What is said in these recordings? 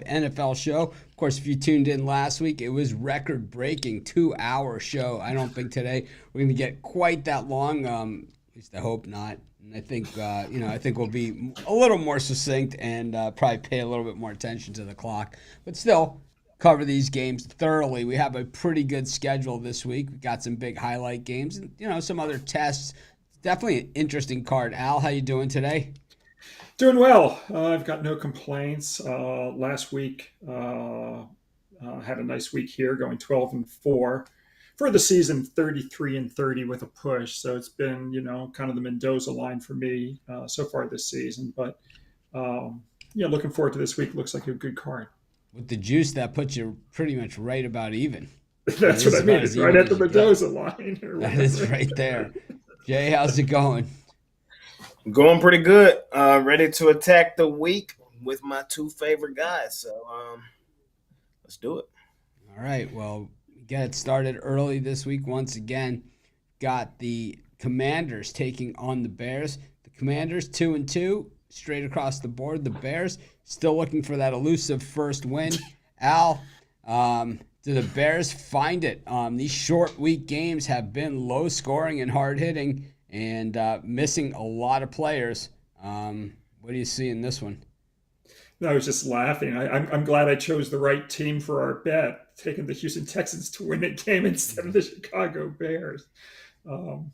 NFL show. Of course, if you tuned in last week, it was record-breaking 2-hour show. I don't think today we're going to get quite that long. At least I hope not. And I think I think we'll be a little more succinct and probably pay a little bit more attention to the clock, but still cover these games thoroughly. We have a pretty good schedule this week. We got some big highlight games and some other tests. Definitely an interesting card. Al, how you doing today? Doing well. I've got no complaints. Last week had a nice week here, going 12-4 for the season, 33-30 with a push. So it's been kind of the Mendoza line for me so far this season. But looking forward to this week. Looks like a good card. With the juice, that puts you pretty much right about even. I mean, That's this what is I mean. about It's as right even at as the you get. Mendoza line or That is whatever. right there. Jay, how's it going? Going pretty good. Ready to attack the week with my two favorite guys. So let's do it. All right. Well, get it started early this week. Once again, got the Commanders taking on the Bears. The Commanders 2-2, straight across the board. The Bears still looking for that elusive first win. Al, do the Bears find it? These short week games have been low scoring and hard hitting, and missing a lot of players. What do you see in this one? No, I was just laughing. I'm glad I chose the right team for our bet, taking the Houston Texans to win the game instead of the Chicago Bears. Um,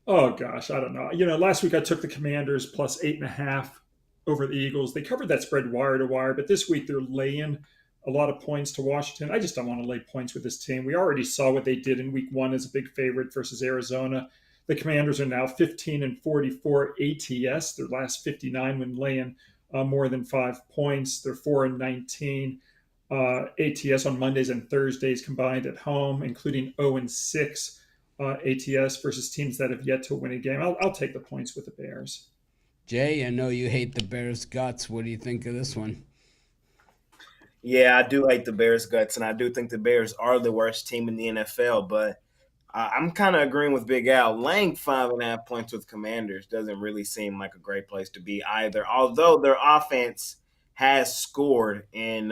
oh gosh, I don't know. Last week I took the Commanders plus 8.5 over the Eagles. They covered that spread wire to wire, but this week they're laying a lot of points to Washington. I just don't want to lay points with this team. We already saw what they did in week one as a big favorite versus Arizona. The Commanders are now 15-44 ATS, their last 59 when laying more than 5 points. They're 4-19 ATS on Mondays and Thursdays combined at home, including 0-6 ATS versus teams that have yet to win a game. I'll take the points with the Bears. Jay, I know you hate the Bears' guts. What do you think of this one? Yeah, I do hate the Bears guts, and I do think the Bears are the worst team in the NFL. But I'm kind of agreeing with Big Al. Laying 5.5 points with Commanders doesn't really seem like a great place to be either. Although their offense has scored in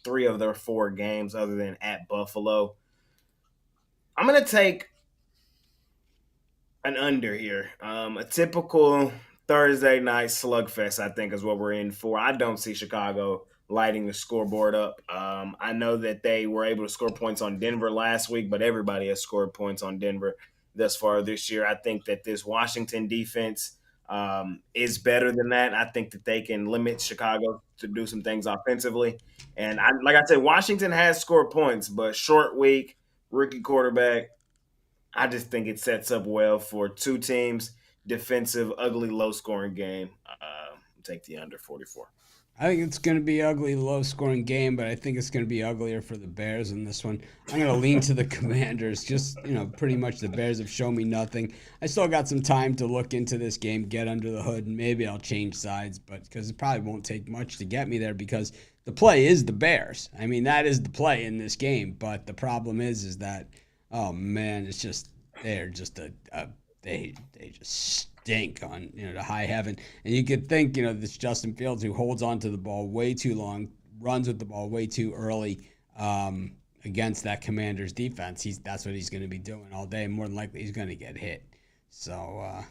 three of their four games, other than at Buffalo. I'm gonna take an under here. A typical Thursday night slugfest, I think, is what we're in for. I don't see Chicago lighting the scoreboard up. I know that they were able to score points on Denver last week, but everybody has scored points on Denver thus far this year. I think that this Washington defense is better than that. I think that they can limit Chicago to do some things offensively. And like I said, Washington has scored points, but short week, rookie quarterback, I just think it sets up well for two teams, defensive, ugly, low scoring game. Take the under 44. I think it's going to be an ugly, low-scoring game, but I think it's going to be uglier for the Bears in this one. I'm going to lean to the Commanders. Just, pretty much the Bears have shown me nothing. I still got some time to look into this game, get under the hood, and maybe I'll change sides, but because it probably won't take much to get me there because the play is the Bears. I mean, that is the play in this game, but the problem is that, oh man, it's just they're just they just stink on to high heaven. And you could think this Justin Fields who holds on to the ball way too long, runs with the ball way too early against that Commanders defense. That's what he's going to be doing all day. More than likely, he's going to get hit. So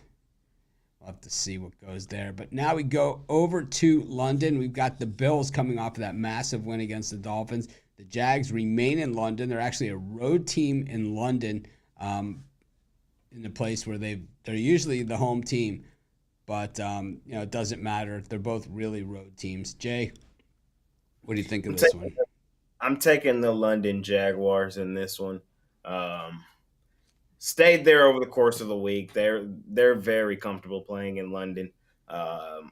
we'll have to see what goes there. But now we go over to London. We've got the Bills coming off of that massive win against the Dolphins. The Jags remain in London. They're actually a road team in London. In the place where they're usually the home team, but it doesn't matter. They're both really road teams. Jay, what do you think of I'm, this taking, one? I'm taking the London Jaguars in this one. Um, Stayed there over the course of the week. They're very comfortable playing in London. Um,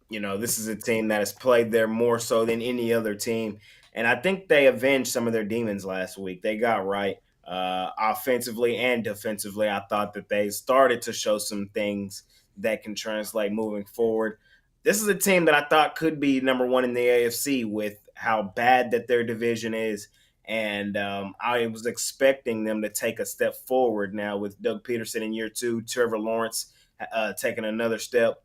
this is a team that has played there more so than any other team. And I think they avenged some of their demons last week. They got right offensively and defensively. I thought that they started to show some things that can translate moving forward. This is a team that I thought could be number one in the AFC with how bad that their division is. And I was expecting them to take a step forward now with Doug Peterson in year two, Trevor Lawrence taking another step.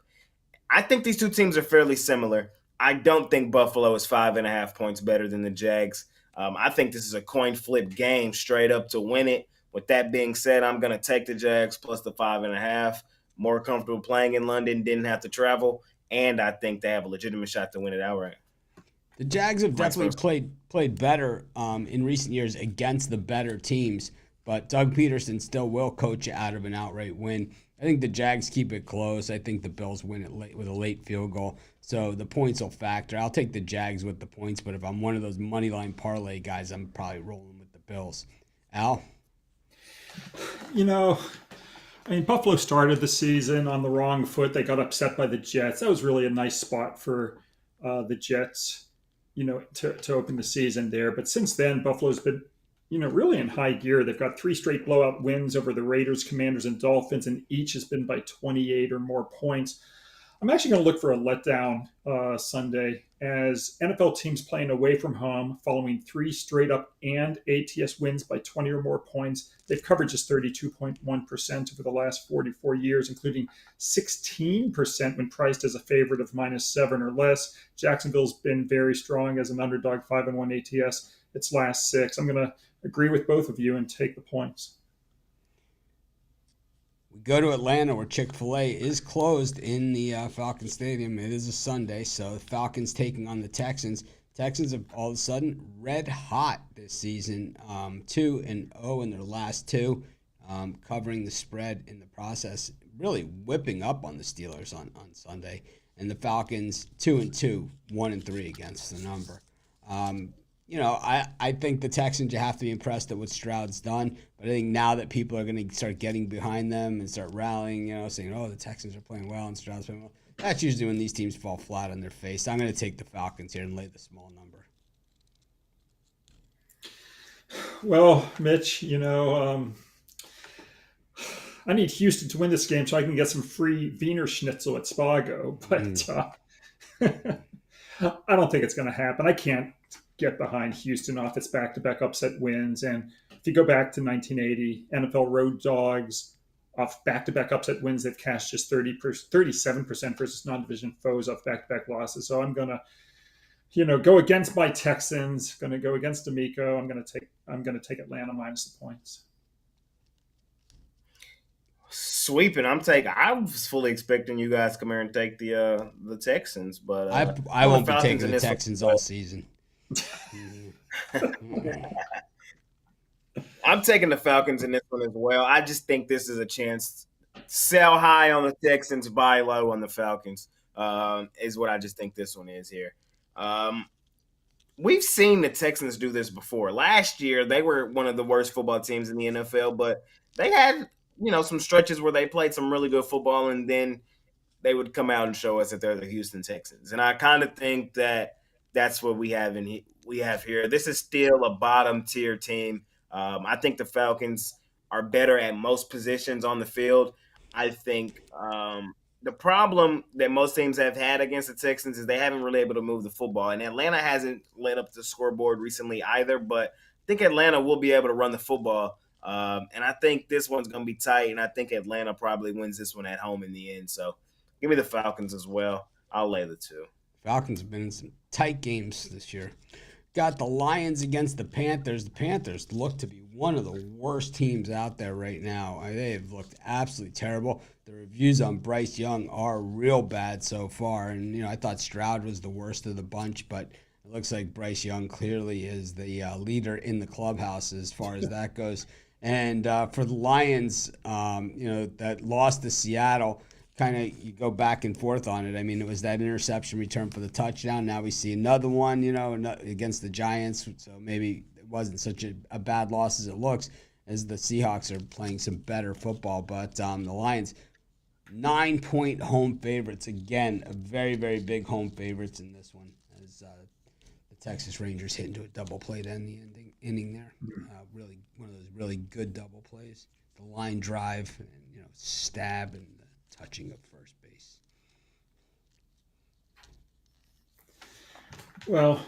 I think these two teams are fairly similar. I don't think Buffalo is 5.5 points better than the Jags. I think this is a coin flip game straight up to win it. With that being said, I'm going to take the Jags plus the 5.5. More comfortable playing in London, didn't have to travel, and I think they have a legitimate shot to win it outright. The Jags have Vice definitely versa. played better in recent years against the better teams, but Doug Peterson still will coach you out of an outright win. I think the Jags keep it close. I think the Bills win it late with a late field goal, so the points will factor. I'll take the Jags with the points, but if I'm one of those money line parlay guys, I'm probably rolling with the Bills. Al? You know, I mean, Buffalo started the season on the wrong foot. They got upset by the Jets. That was really a nice spot for the Jets, to open the season there. But since then, Buffalo's been, really in high gear. They've got 3 straight blowout wins over the Raiders, Commanders, and Dolphins, and each has been by 28 or more points. I'm actually going to look for a letdown Sunday as NFL teams playing away from home following 3 straight up and ATS wins by 20 or more points. They've covered just 32.1% over the last 44 years, including 16% when priced as a favorite of -7 or less. Jacksonville's been very strong as an underdog, 5-1 ATS its last 6. I'm going to agree with both of you and take the points. We go to Atlanta where Chick-fil-A is closed in the Falcon Stadium. It is a Sunday, so the Falcons taking on the Texans. Texans have all of a sudden red hot this season, 2-0 in their last 2, covering the spread in the process, really whipping up on the Steelers on Sunday. And the Falcons 2-2, 1-3 against the number. I think the Texans, you have to be impressed at what Stroud's done. But I think now that people are going to start getting behind them and start rallying, saying, oh, the Texans are playing well and Stroud's playing well, that's usually when these teams fall flat on their face. I'm going to take the Falcons here and lay the small number. Well, Mitch, I need Houston to win this game so I can get some free Wiener Schnitzel at Spago. But I don't think it's going to happen. I can't get behind Houston off its back-to-back upset wins. And if you go back to 1980, NFL road dogs off back-to-back upset wins, they've cashed just 37% versus non-division foes off back-to-back losses. So I'm going to, go against my Texans, going to go against D'Amico. I'm going to take Atlanta minus the points. Sweeping. I was fully expecting you guys to come here and take the Texans, but I won't be taking the Texans all season. I'm taking the Falcons in this one as well. I just think this is a chance. Sell high on the Texans, buy low on the Falcons, is what I just think this one is here. We've seen the Texans do this before. Last year, they were one of the worst football teams in the NFL, but they had, some stretches where they played some really good football, and then they would come out and show us that they're the Houston Texans. And I kind of think that that's what we have here. This is still a bottom tier team. I think the Falcons are better at most positions on the field. I think the problem that most teams have had against the Texans is they haven't really able to move the football. And Atlanta hasn't led up the scoreboard recently either, but I think Atlanta will be able to run the football. And I think this one's going to be tight, and I think Atlanta probably wins this one at home in the end. So give me the Falcons as well. I'll lay the 2. Falcons have been in some tight games this year. Got the Lions against the Panthers. The Panthers look to be one of the worst teams out there right now. They have looked absolutely terrible. The reviews on Bryce Young are real bad so far. And, I thought Stroud was the worst of the bunch, but it looks like Bryce Young clearly is the leader in the clubhouse as far as that goes. And for the Lions, that lost to Seattle, kind of you go back and forth on it. I mean, it was that interception return for the touchdown. Now we see another one, against the Giants. So maybe it wasn't such a bad loss as it looks, as the Seahawks are playing some better football. But the Lions, 9-point home favorites. Again, a very, very big home favorites in this one, as the Texas Rangers hit into a double play to end the inning there. Really one of those really good double plays. The line drive, and, stab, and the touching of first base. Well,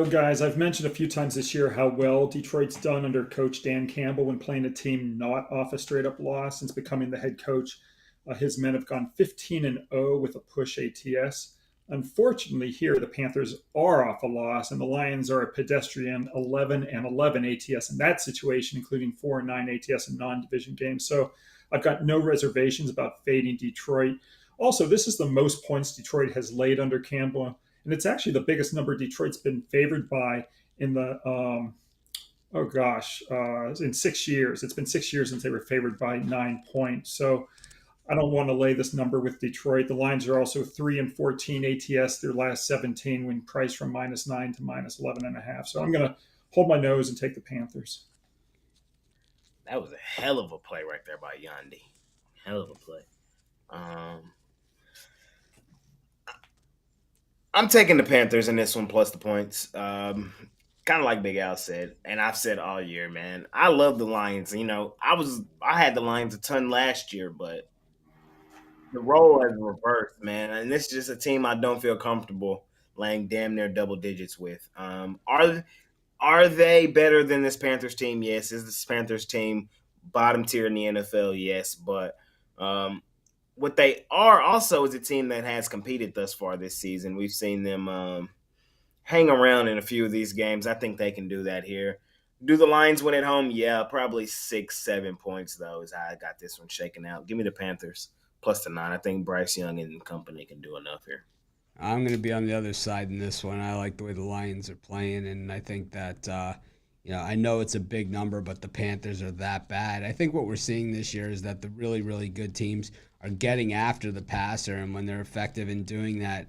guys, I've mentioned a few times this year how well Detroit's done under Coach Dan Campbell when playing a team not off a straight-up loss since becoming the head coach. His men have gone 15-0 with a push ATS. Unfortunately, here the Panthers are off a loss, and the Lions are a pedestrian 11-11 ATS in that situation, including 4-9 ATS in non-division games. So I've got no reservations about fading Detroit. Also, this is the most points Detroit has laid under Campbell, and it's actually the biggest number Detroit's been favored by in the in 6 years. It's been 6 years since they were favored by 9 points. So I don't want to lay this number with Detroit. The Lions are also 3-14 ATS their last 17 when priced from -9 to -11.5. So I'm going to hold my nose and take the Panthers. That was a hell of a play right there by Yandy. Hell of a play. I'm taking the Panthers in this one plus the points. Kind of like Big Al said, and I've said all year, man. I love the Lions. I had the Lions a ton last year, but the role has reversed, man. And this is just a team I don't feel comfortable laying damn near double digits with. Are they better than this Panthers team? Yes. Is this Panthers team bottom tier in the NFL? Yes. But what they are also is a team that has competed thus far this season. We've seen them hang around in a few of these games. I think they can do that here. Do the Lions win at home? Yeah, probably 6-7 points, though, is how I got this one shaken out. Give me the Panthers plus the 9. I think Bryce Young and company can do enough here. I'm going to be on the other side in this one. I like the way the Lions are playing, and I think that, I know it's a big number, but the Panthers are that bad. I think what we're seeing this year is that the really, really good teams are getting after the passer, and when they're effective in doing that,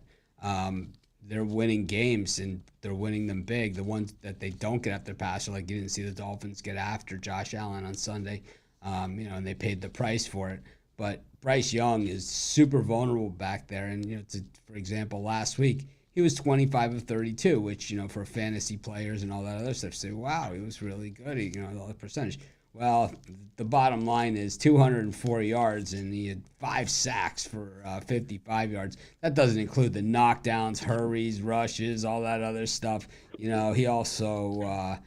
they're winning games, and they're winning them big. The ones that they don't get after the passer, like you didn't see the Dolphins get after Josh Allen on Sunday, and they paid the price for it. But Bryce Young is super vulnerable back there. And, for example, last week, he was 25 of 32, which, for fantasy players and all that other stuff, say, wow, he was really good, all the percentage. Well, the bottom line is 204 yards, and he had 5 sacks for 55 yards. That doesn't include the knockdowns, hurries, rushes, all that other stuff. He also,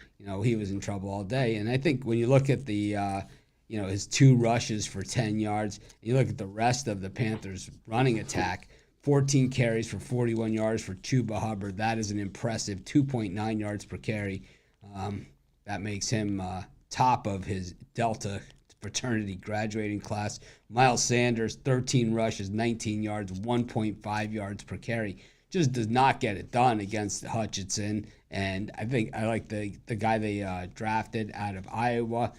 he was in trouble all day. And I think when you look at the his 2 rushes for 10 yards. You look at the rest of the Panthers' running attack, 14 carries for 41 yards for Chuba Hubbard. That is an impressive 2.9 yards per carry. That makes him top of his Delta fraternity graduating class. Miles Sanders, 13 rushes, 19 yards, 1.5 yards per carry. Just does not get it done against Hutchinson. And I think I like the guy they drafted out of Iowa.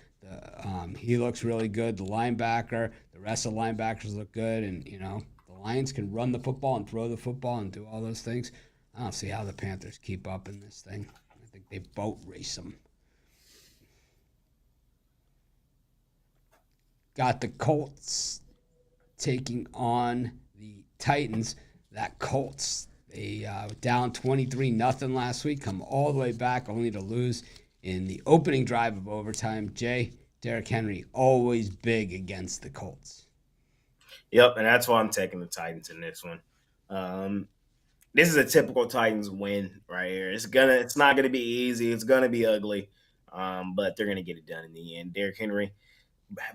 He looks really good. The linebacker, the rest of the linebackers look good, and the Lions can run the football and throw the football and do all those things. I don't see how the Panthers keep up in this thing. I think they boat race them. Got the Colts taking on the Titans. That Colts, they were down 23-0 last week, come all the way back only to lose in the opening drive of overtime. Derrick Henry, always big against the Colts. Yep, and that's why I'm taking the Titans in this one. This is a typical Titans win right here. It's not gonna be easy. It's gonna be ugly, but they're gonna get it done in the end. Derrick Henry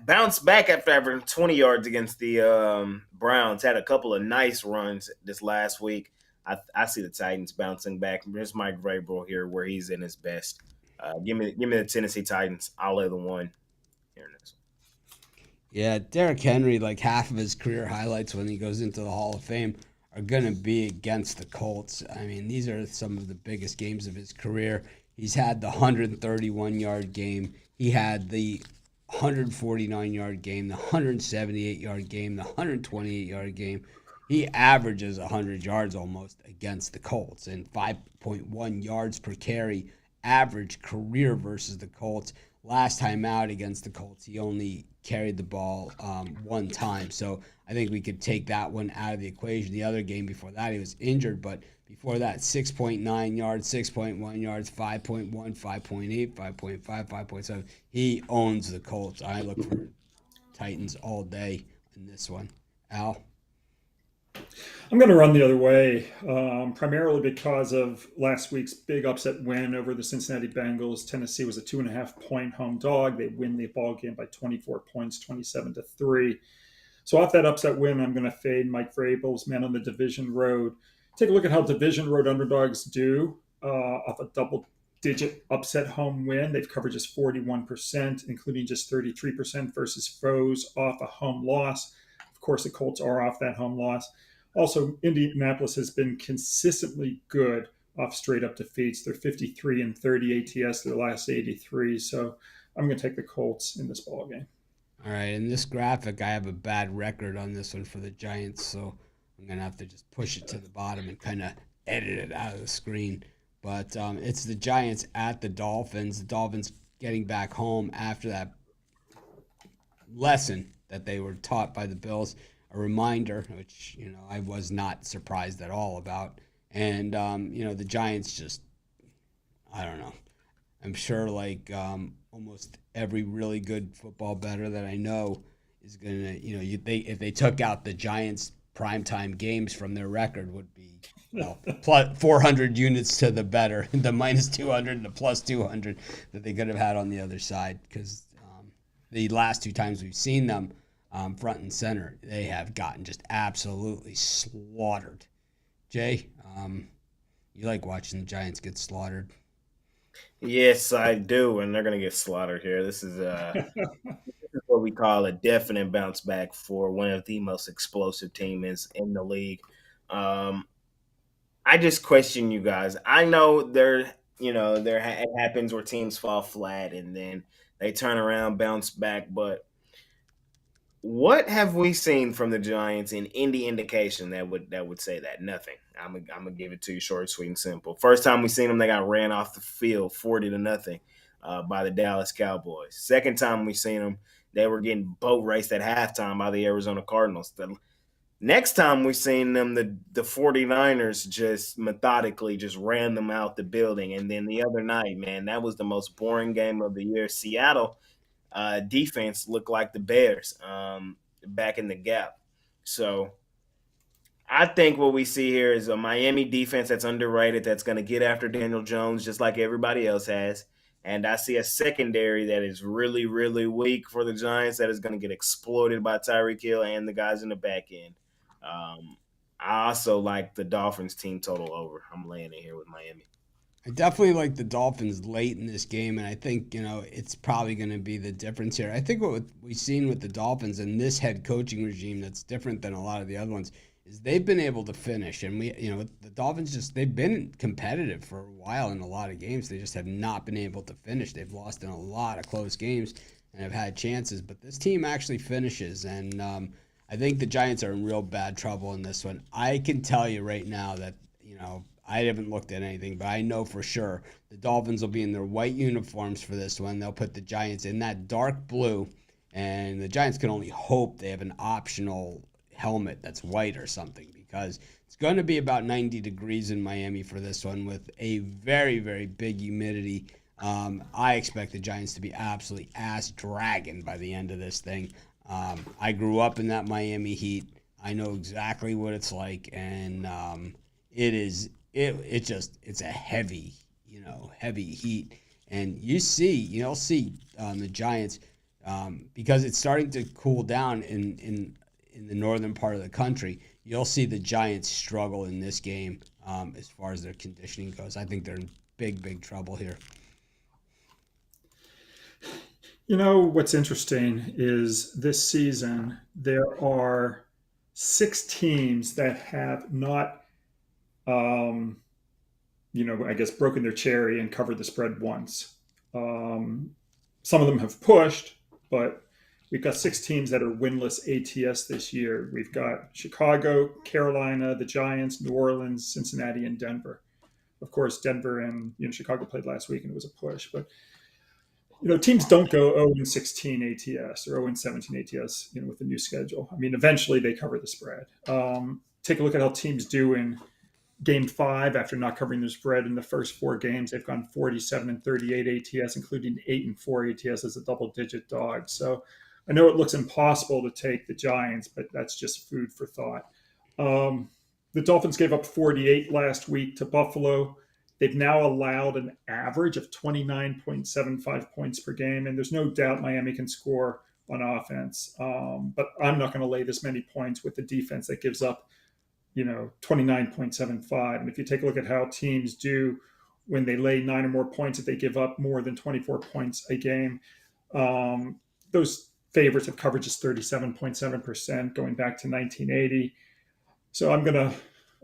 bounced back after averaging 20 yards against the Browns. Had a couple of nice runs this last week. I see the Titans bouncing back. There's Mike Vrabel here where he's in his best. Give me the Tennessee Titans. I'll lay the 1 here in this one. Yeah, Derrick Henry, like half of his career highlights when he goes into the Hall of Fame are going to be against the Colts. I mean, these are some of the biggest games of his career. He's had the 131-yard game. He had the 149-yard game, the 178-yard game, the 128-yard game. He averages 100 yards almost against the Colts and 5.1 yards per carry average career versus the Colts. Last time out against the Colts, he only carried the ball 1 time. So I think we could take that one out of the equation. The other game before that, he was injured, but before that, 6.9 yards, 6.1 yards, 5.1, 5.8, 5.5, 5.7. He owns the Colts. I look for Titans all day in this one. Al? I'm going to run the other way, primarily because of last week's big upset win over the Cincinnati Bengals. Tennessee was a 2.5-point home dog. They win the ball game by 24 points, 27-3. So off that upset win, I'm going to fade Mike Vrabel's men on the division road. Take a look at how division road underdogs do off a double-digit upset home win. They've covered just 41%, including just 33% versus foes off a home loss. Of course, the Colts are off that home loss. Also, Indianapolis has been consistently good off straight-up defeats. They're 53-30 ATS their last 83. So I'm going to take the Colts in this ball game. All right, in this graphic, I have a bad record on this one for the Giants, so I'm gonna have to just push it to the bottom and kind of edit it out of the screen. But it's the Giants at the Dolphins. The Dolphins getting back home after that lesson that they were taught by the Bills. A reminder, which I was not surprised at all about. And the Giants just, I don't know. I'm sure almost every really good football bettor that I know is gonna, if they took out the Giants primetime games from their record, would be plus 400 units to the better, the minus 200 and the plus 200 that they could have had on the other side. Because the last two times we've seen them front and center, they have gotten just absolutely slaughtered. Jay, you like watching the Giants get slaughtered? Yes, I do, and they're going to get slaughtered here. This is what we call a definite bounce back for one of the most explosive teams in the league. I just question you guys. I know it happens where teams fall flat and then they turn around, bounce back, but what have we seen from the Giants in any indication that would say that? Nothing. I'm gonna give it to you short, sweet, and simple. First time we seen them, they got ran off the field 40-0 by the Dallas Cowboys. Second time we seen them, they were getting boat raced at halftime by the Arizona Cardinals. The next time we seen them, the 49ers just methodically just ran them out the building. And then the other night, man, that was the most boring game of the year. Seattle defense looked like the Bears back in the gap. So I think what we see here is a Miami defense that's underrated, that's going to get after Daniel Jones just like everybody else has. And I see a secondary that is really, really weak for the Giants that is going to get exploited by Tyreek Hill and the guys in the back end. I also like the Dolphins team total over. I'm laying it here with Miami. I definitely like the Dolphins late in this game, and I think, it's probably going to be the difference here. I think what we've seen with the Dolphins and this head coaching regime that's different than a lot of the other ones is they've been able to finish. And the Dolphins they've been competitive for a while in a lot of games. They just have not been able to finish. They've lost in a lot of close games and have had chances, but this team actually finishes. And I think the Giants are in real bad trouble in this one. I can tell you right now that, I haven't looked at anything, but I know for sure the Dolphins will be in their white uniforms for this one. They'll put the Giants in that dark blue, and the Giants can only hope they have an optional helmet that's white or something, because it's going to be about 90 degrees in Miami for this one with a very, very big humidity. I expect the Giants to be absolutely ass-dragging by the end of this thing. I grew up in that Miami heat. I know exactly what it's like, and it's a heavy, heavy heat. And you'll see the Giants, because it's starting to cool down in the northern part of the country. You'll see the Giants struggle in this game as far as their conditioning goes. I think they're in big, big trouble here. What's interesting is this season there are 6 teams that have not I guess broken their cherry and covered the spread once. Some of them have pushed, but we've got 6 teams that are winless ATS this year. We've got Chicago, Carolina, the Giants, New Orleans, Cincinnati, and Denver. Of course, Denver and Chicago played last week and it was a push. But teams don't go 0-16 ATS or 0-17 ATS, with the new schedule. I mean, eventually they cover the spread. Take a look at how teams do in Game 5 after not covering the spread in the first 4 games. They've gone 47-38 ATS, including 8-4 ATS as a double-digit dog. So I know it looks impossible to take the Giants, but that's just food for thought. The Dolphins gave up 48 last week to Buffalo. They've now allowed an average of 29.75 points per game, and there's no doubt Miami can score on offense. But I'm not going to lay this many points with the defense that gives up 29.75. And if you take a look at how teams do when they lay 9 or more points, if they give up more than 24 points a game, those favorites have coverages 37.7% going back to 1980. So I'm going to,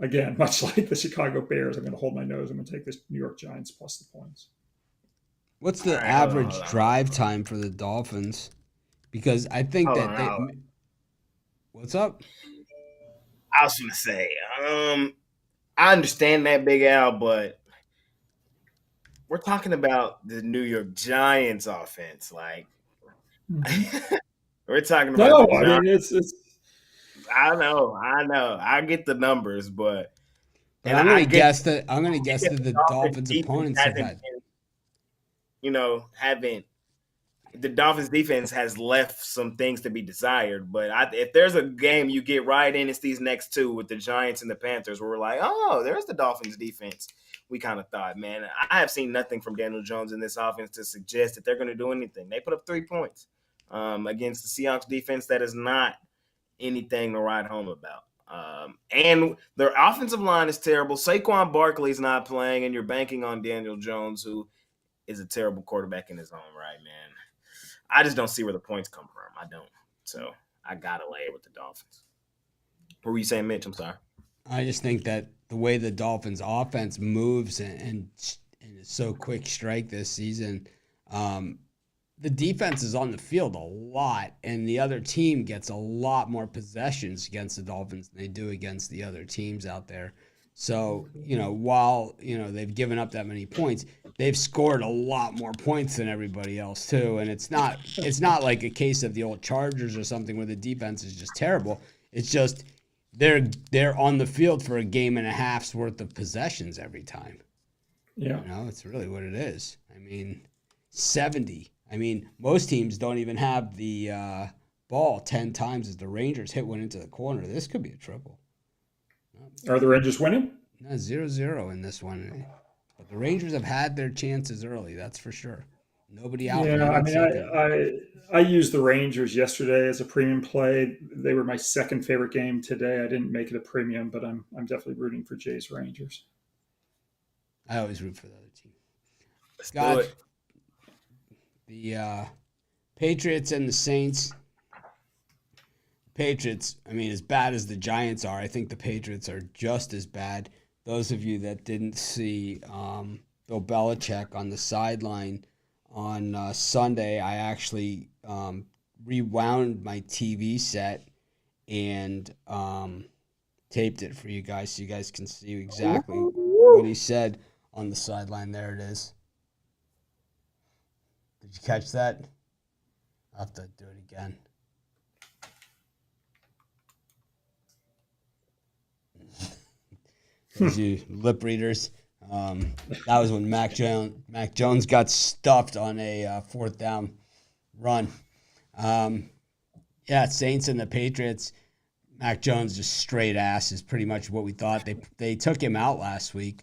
again, much like the Chicago Bears, I'm going to hold my nose. I'm going to take this New York Giants plus the points. What's All the right, average drive time for the Dolphins? Because I think hold that on, they. hold on. What's up? I was going to say, I understand that, Big Al, but we're talking about the New York Giants offense. Like, we're talking about the No, I Giants. mean it's. I know. I get the numbers, but But and I'm I gonna get guess that the the Dolphins Dolphins' defense opponents have hasn't had. been, haven't the Dolphins defense has left some things to be desired. But if there's a game you get right in, it's these next two with the Giants and the Panthers, where we're like, oh, there's the Dolphins defense. We kind of thought, man, I have seen nothing from Daniel Jones in this offense to suggest that they're going to do anything. They put up 3 points against the Seahawks defense that is not anything to write home about. And their offensive line is terrible. Saquon Barkley's not playing, and you're banking on Daniel Jones, who is a terrible quarterback in his own right, man. I just don't see where the points come from. I don't. So I got to lay it with the Dolphins. What were you saying, Mitch? I'm sorry. I just think that the way the Dolphins' offense moves and is so quick strike this season, the defense is on the field a lot, and the other team gets a lot more possessions against the Dolphins than they do against the other teams out there. So, while, they've given up that many points, they've scored a lot more points than everybody else too. And it's not like a case of the old Chargers or something where the defense is just terrible. It's just they're on the field for a game and a half's worth of possessions every time. Yeah. It's really what it is. I mean, 70. I mean, most teams don't even have the ball 10 times as the Rangers hit one into the corner. This could be a triple. Are the Rangers winning? No, 0-0 in this one. But the Rangers have had their chances early, that's for sure. Nobody out. Yeah, I mean, I used the Rangers yesterday as a premium play. They were my second favorite game today. I didn't make it a premium, but I'm definitely rooting for Jay's Rangers. I always root for the other team. Let's do it. The Patriots and the Saints. Patriots, I mean, as bad as the Giants are, I think the Patriots are just as bad. Those of you that didn't see Bill Belichick on the sideline on Sunday, I actually rewound my TV set and taped it for you guys so you guys can see exactly what he said on the sideline. There it is. Did you catch that? I'll have to do it again. Those you lip readers. That was when Mac Jones got stuffed on a fourth down run. Saints and the Patriots. Mac Jones just straight ass is pretty much what we thought. They took him out last week,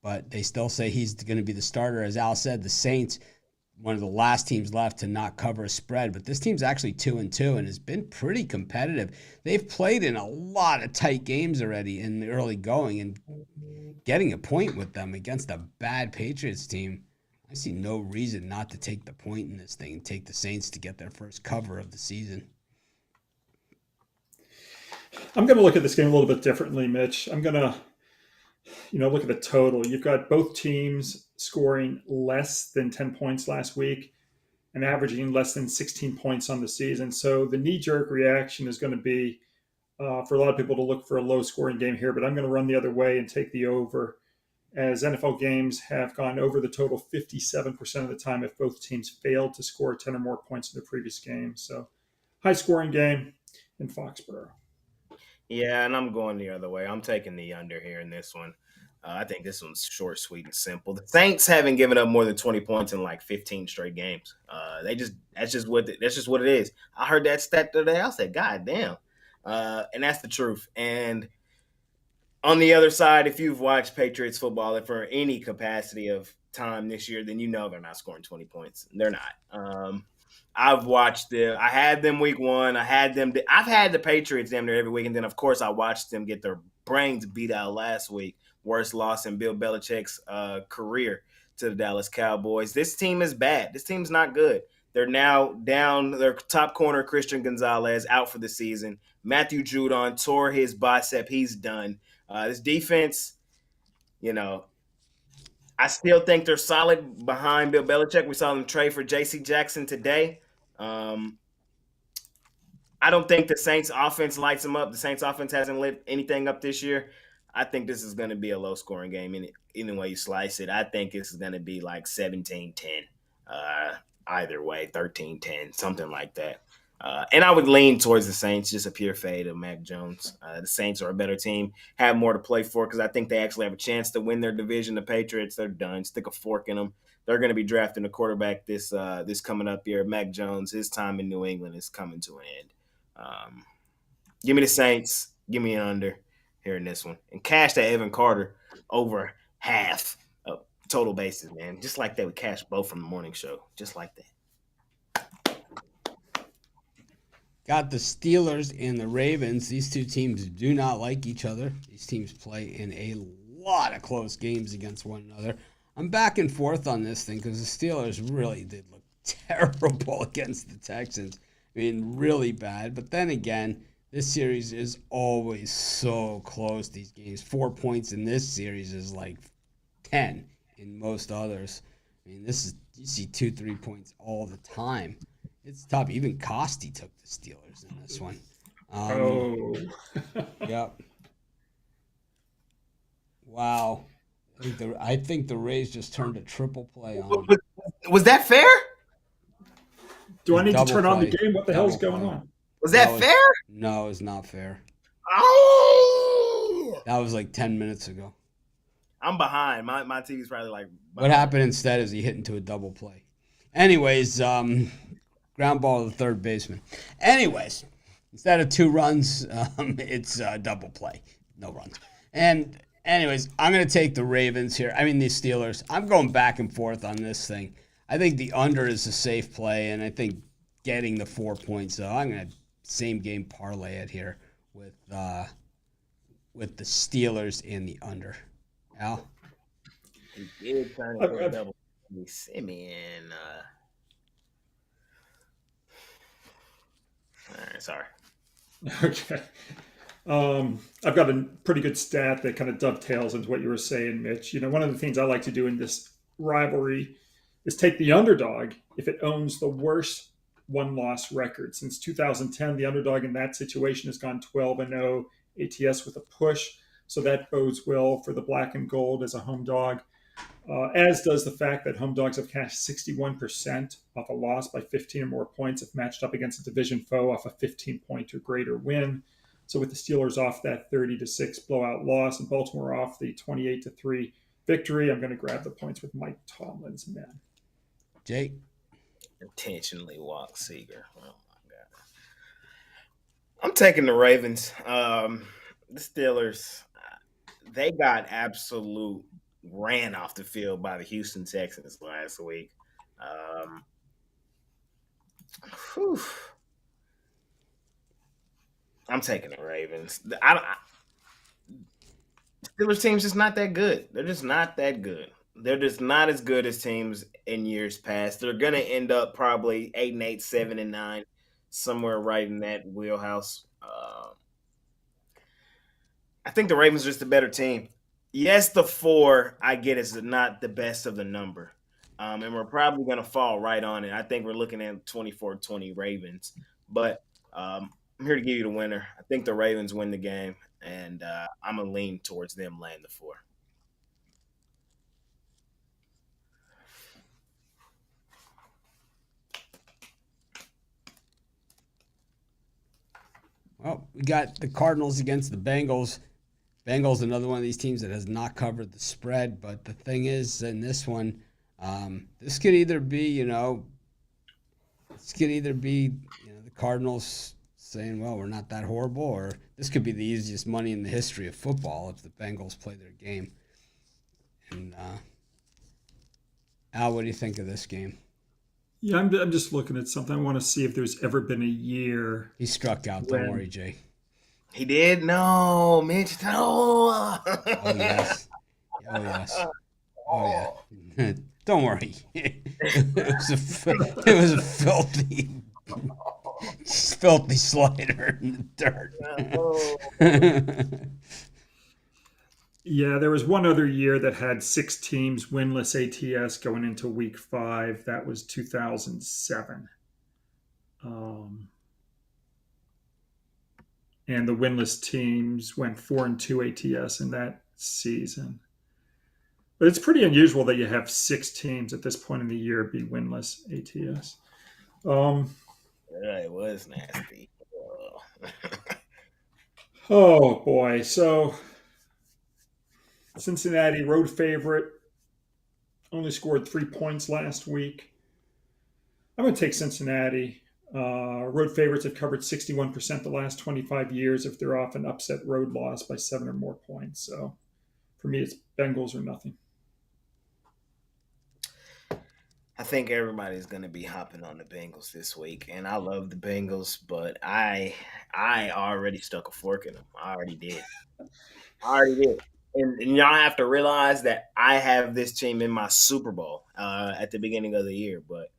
but they still say he's going to be the starter. As Al said, the Saints, one of the last teams left to not cover a spread, but this team's actually 2-2 and has been pretty competitive. They've played in a lot of tight games already in the early going, and getting a point with them against a bad Patriots team, I see no reason not to take the point in this thing and take the Saints to get their first cover of the season. I'm going to look at this game a little bit differently, Mitch. I'm going to look at the total. You've got both teams scoring less than 10 points last week and averaging less than 16 points on the season. So the knee-jerk reaction is going to be for a lot of people to look for a low-scoring game here, but I'm going to run the other way and take the over, as NFL games have gone over the total 57% of the time if both teams failed to score 10 or more points in the previous game. So high-scoring game in Foxborough. Yeah, and I'm going the other way. I'm taking the under here in this one. I think this one's short, sweet, and simple. The Saints haven't given up more than 20 points in like 15 straight games. That's just what it is. I heard that stat today. I said, God damn. And that's the truth. And on the other side, if you've watched Patriots football for any capacity of time this year, then you know they're not scoring 20 points. They're not. I've watched them. I had them week one. I've had the Patriots damn near every week, and then of course I watched them get their brains beat out last week. Worst loss in Bill Belichick's career to the Dallas Cowboys. This team is bad. This team's not good. They're now down their top corner, Christian Gonzalez, out for the season. Matthew Judon tore his bicep. He's done. This defense, I still think they're solid behind Bill Belichick. We saw them trade for J.C. Jackson today. I don't think the Saints offense lights them up. The Saints offense hasn't lit anything up this year. I think this is going to be a low-scoring game any way you slice it. I think this is going to be like 17-10, either way, 13-10, something like that. And I would lean towards the Saints, just a pure fade of Mac Jones. The Saints are a better team, have more to play for because I think they actually have a chance to win their division. The Patriots, they're done. Stick a fork in them. They're going to be drafting a quarterback this coming up year. Mac Jones, his time in New England is coming to an end. Give me the Saints. Give me an under here in this one. And cash that Evan Carter over half of total bases, man. Just like that, we cashed both from the morning show. Just like that. Got the Steelers and the Ravens. These two teams do not like each other. These teams play in a lot of close games against one another. I'm back and forth on this thing because the Steelers really did look terrible against the Texans. I mean, really bad. But then again, this series is always so close, these games. 4 points in this series is like 10 in most others. I mean, you see 2-3 points all the time. It's tough. Even Costy took the Steelers in this one. Yep. Wow. I think the Rays just turned a triple play on. Was that fair? Do I need to turn on the game? What the hell's going on? Was that fair? No, it's not fair. Oh! That was like 10 minutes ago. I'm behind. My TV's probably like behind. What happened instead is he hit into a double play. Anyways, ground ball to the third baseman. Anyways, instead of 2 runs, it's a double play. No runs. And anyways, I'm going to take the Ravens here. I mean, the Steelers. I'm going back and forth on this thing. I think the under is a safe play, and I think getting the 4 points, though, I'm going to same game parlay it here with the Steelers and the under. Al? He did turn it to a double. Simeon. All right, sorry. Okay. I've got a pretty good stat that kind of dovetails into what you were saying, Mitch. One of the things I like to do in this rivalry is take the underdog if it owns the worst one-loss record. Since 2010, the underdog in that situation has gone 12-0 ATS with a push. So that bodes well for the black and gold as a home dog, as does the fact that home dogs have cashed 61% off a loss by 15 or more points if matched up against a division foe off a 15-point or greater win. So with the Steelers off that 30-6 blowout loss and Baltimore off the 28-3 victory, I'm going to grab the points with Mike Tomlin's men. Jake? Intentionally walk Seager. Oh, my God. I'm taking the Ravens. The Steelers, they got absolute ran off the field by the Houston Texans last week. I'm taking the Ravens. Steelers team's just not that good. They're just not that good. They're just not as good as teams in years past. They're going to end up probably 8-8, 7-9, somewhere right in that wheelhouse. I think the Ravens are just a better team. Yes, the 4 I get is not the best of the number. And we're probably going to fall right on it. I think we're looking at 24-20 Ravens. But I'm here to give you the winner. I think the Ravens win the game, and I'm going to lean towards them laying the 4. Well, we got the Cardinals against the Bengals. Bengals, another one of these teams that has not covered the spread. But the thing is, in this one, this could either be, the Cardinals saying, well, we're not that horrible, or this could be the easiest money in the history of football if the Bengals play their game. And Al, what do you think of this game? Yeah, I'm just looking at something. I want to see if there's ever been a year He struck out. Don't when worry, Jay. He did? No, Mitch, no. Oh yes. Oh yes. Oh yeah. Don't worry. It was a filthy slider in the dirt. Yeah, there was one other year that had 6 teams winless ATS going into week 5. That was 2007. Um, and the winless teams went 4-2 ATS in that season. But it's pretty unusual that you have 6 teams at this point in the year be winless ATS. Yeah, it was nasty. Oh boy. So Cincinnati, road favorite, only scored 3 points last week. I'm going to take Cincinnati. Road favorites have covered 61% the last 25 years if they're off an upset road loss by 7 or more points. So for me, it's Bengals or nothing. I think everybody's going to be hopping on the Bengals this week, and I love the Bengals, but I already stuck a fork in them. I already did. And y'all have to realize that I have this team in my Super Bowl at the beginning of the year, but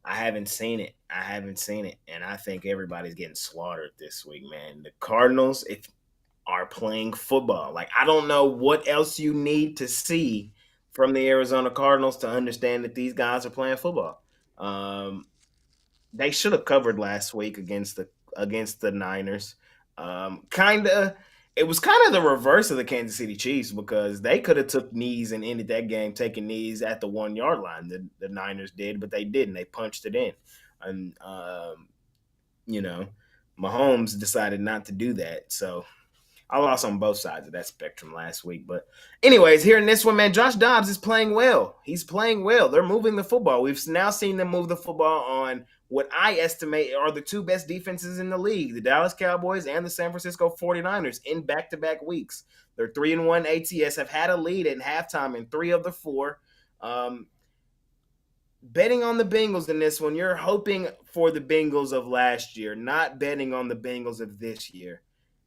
I haven't seen it. And I think everybody's getting slaughtered this week, man. The Cardinals are playing football. Like, I don't know what else you need to see from the Arizona Cardinals to understand that these guys are playing football. They should have covered last week against the Niners. It was kind of the reverse of the Kansas City Chiefs because they could have took knees and ended that game taking knees at the 1-yard line. The Niners did, but they didn't. They punched it in. And, Mahomes decided not to do that. So I lost on both sides of that spectrum last week. But anyways, here in this one, man, Josh Dobbs is playing well. He's playing well. They're moving the football. We've now seen them move the football on what I estimate are the 2 best defenses in the league, the Dallas Cowboys and the San Francisco 49ers in back-to-back weeks. They're 3-1 ATS, have had a lead at halftime in 3 of the 4. Betting on the Bengals in this one, you're hoping for the Bengals of last year, not betting on the Bengals of this year.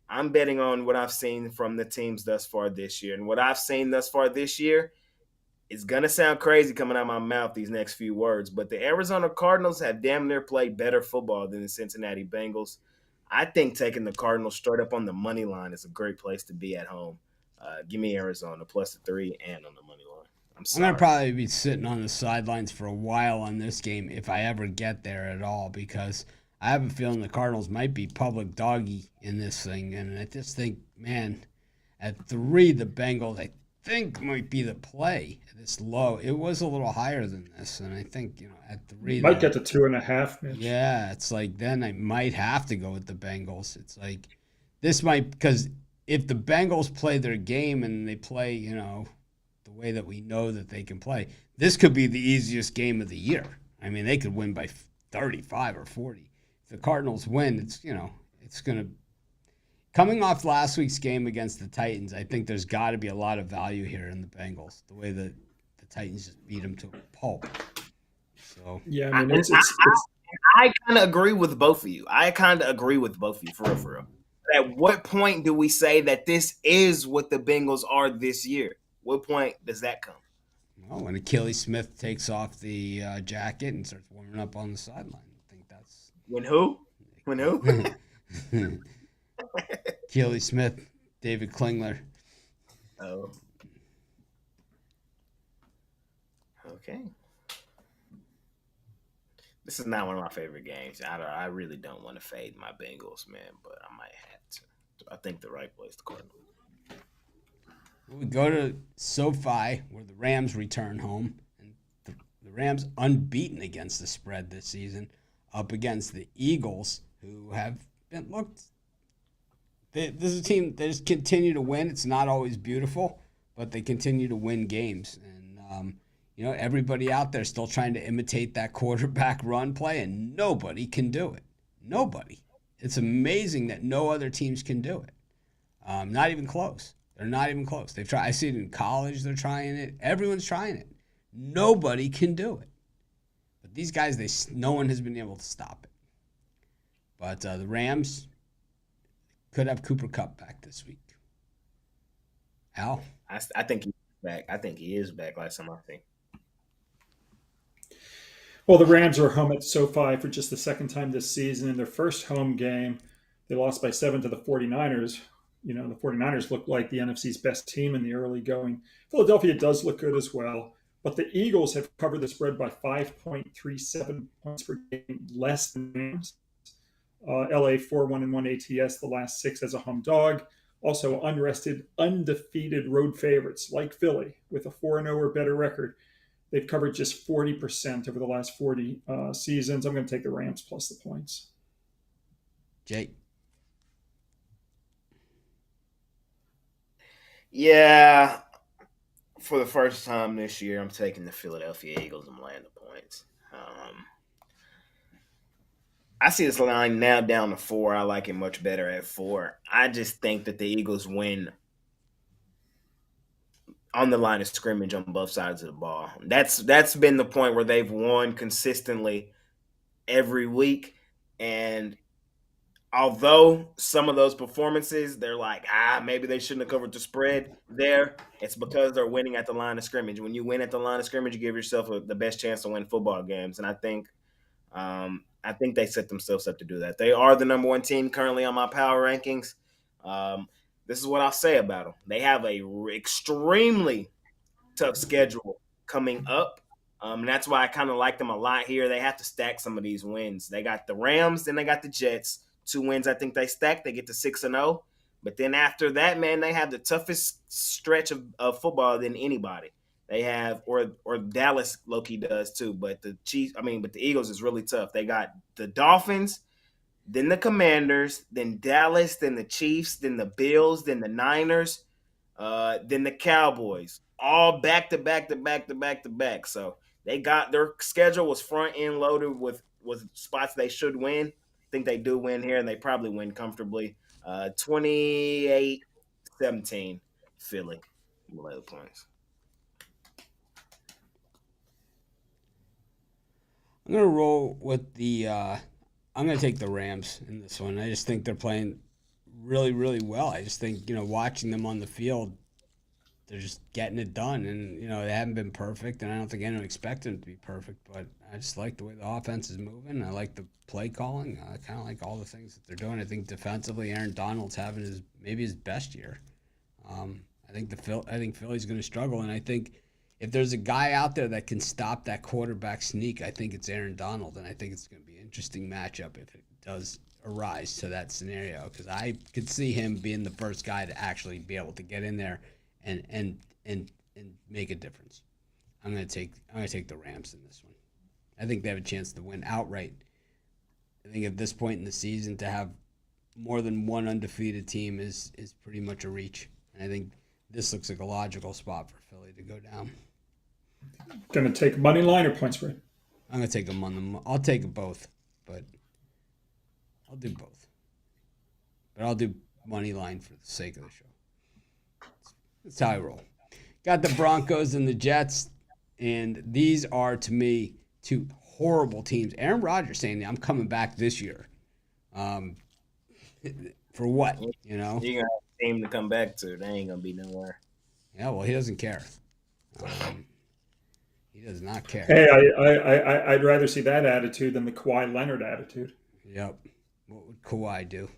I'm betting on what I've seen from the teams thus far this year. And what I've seen thus far this year is going to sound crazy coming out of my mouth, these next few words, but the Arizona Cardinals have damn near played better football than the Cincinnati Bengals. I think taking the Cardinals straight up on the money line is a great place to be at home. Give me Arizona +3 and on the money line. I'm going to probably be sitting on the sidelines for a while on this game if I ever get there at all because I have a feeling the Cardinals might be public doggy in this thing. And I just think, man, at 3, the Bengals, I think might be the play this low. It was a little higher than this. And I think, at 3. Might get to 2.5, Mitch. Yeah, it's like then I might have to go with the Bengals. It's like this might, because if the Bengals play their game and they play, the way that we know that they can play, this could be the easiest game of the year. I mean, they could win by 35 or 40. If the Cardinals win, it's going to – coming off last week's game against the Titans, I think there's got to be a lot of value here in the Bengals, the way that the Titans just beat them to a pulp. So yeah, I mean, I kind of agree with both of you. For real. At what point do we say that this is what the Bengals are this year? What point does that come? Well, when Achilles Smith takes off the jacket and starts warming up on the sideline, I think that's when who? Achilles Smith, David Klingler. Oh, okay. This is not one of my favorite games. I really don't want to fade my Bengals, man, but I might have to. I think the right place to Cardinals. We go to SoFi, where the Rams return home, and the Rams unbeaten against the spread this season, up against the Eagles, who have been looked. This is a team that just continue to win. It's not always beautiful, but they continue to win games, and everybody out there still trying to imitate that quarterback run play, and nobody can do it. Nobody. It's amazing that no other teams can do it. Not even close. They're not even close. They've tried. I see it in college. They're trying it. Everyone's trying it. Nobody can do it. But these guys, no one has been able to stop it. But the Rams could have Cooper Kupp back this week. Al? I think he's back. I think he is back last time I think. Well, the Rams are home at SoFi for just the second time this season. In their first home game, they lost by 7 to the 49ers. The 49ers look like the NFC's best team in the early going. Philadelphia does look good as well, but the Eagles have covered the spread by 5.37 points per game less than the Rams. LA 4-1-1 ATS, the last 6 as a home dog. Also unrested, undefeated road favorites like Philly with a 4-0 or better record. They've covered just 40% over the last 40 seasons. I'm going to take the Rams plus the points. Jay? Yeah, for the first time this year, I'm taking the Philadelphia Eagles and laying the points. I see this line now down to 4. I like it much better at 4. I just think that the Eagles win on the line of scrimmage on both sides of the ball. That's been the point where they've won consistently every week. And although some of those performances, they're like, maybe they shouldn't have covered the spread there, it's because they're winning at the line of scrimmage. When you win at the line of scrimmage, you give yourself the best chance to win football games. And I think they set themselves up to do that. They are the number 1 team currently on my power rankings. This is what I'll say about them. They have a extremely tough schedule coming up. And that's why I kind of like them a lot here. They have to stack some of these wins. They got the Rams, then they got the Jets. 2 wins I think they stacked. They get to 6-0. But then after that, man, they have the toughest stretch of football than anybody. They have, or Dallas low-key does too, but the Eagles is really tough. They got the Dolphins, then the Commanders, then Dallas, then the Chiefs, then the Bills, then the Niners, then the Cowboys, all back to back to back to back to back. So they got their schedule was front end loaded with spots they should win. I think they do win here, and they probably win comfortably. 28-17, Philly. Below the points. I'm going to roll with I'm going to take the Rams in this one. I just think they're playing really, really well. I just think, watching them on the field, they're just getting it done. And, they haven't been perfect, and I don't think anyone expected them to be perfect. But I just like the way the offense is moving. I like the play calling. I kind of like all the things that they're doing. I think defensively, Aaron Donald's having maybe his best year. I think Philly's going to struggle, and I think if there's a guy out there that can stop that quarterback sneak, I think it's Aaron Donald, and I think it's going to be an interesting matchup if it does arise to that scenario, because I could see him being the first guy to actually be able to get in there and make a difference. I'm going to take the Rams in this one. I think they have a chance to win outright. I think at this point in the season, to have more than one undefeated team is pretty much a reach, and I think this looks like a logical spot for Philly to go down. Going to take money line or point spread? I'm going to take them on them. I'll take both, but I'll do both. But I'll do money line for the sake of the show. That's how I roll. Got the Broncos and the Jets, and these are, to me, 2 horrible teams. Aaron Rodgers saying, I'm coming back this year. For what, You're going to have a team to come back to. They ain't going to be nowhere. Yeah, well, he doesn't care. He does not care. Hey, I'd rather see that attitude than the Kawhi Leonard attitude. Yep. What would Kawhi do?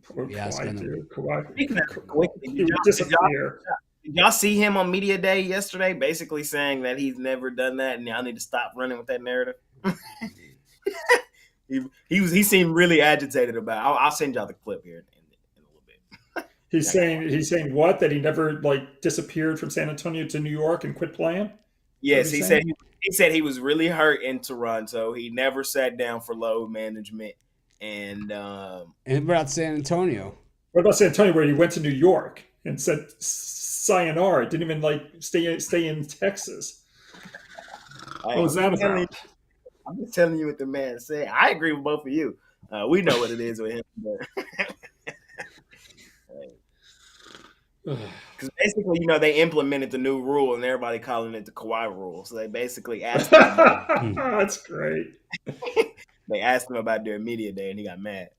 What would Yeah, Kawhi do? He would disappear. Did y'all see him on Media Day yesterday basically saying that he's never done that and y'all need to stop running with that narrative? He seemed really agitated about it. I'll send y'all the clip here in a little bit. He's saying what? That he never disappeared from San Antonio to New York and quit playing? Yes, he said he was really hurt in Toronto. He never sat down for load management. And about San Antonio? What about San Antonio, where he went to New York and said sayonara? Didn't even stay in Texas. What was that about? I'm just telling you what the man said. I agree with both of you. We know what it is with him. But Because basically, they implemented the new rule and everybody calling it the Kawhi rule. So they basically asked him about That's great. they asked him about their media day and he got mad.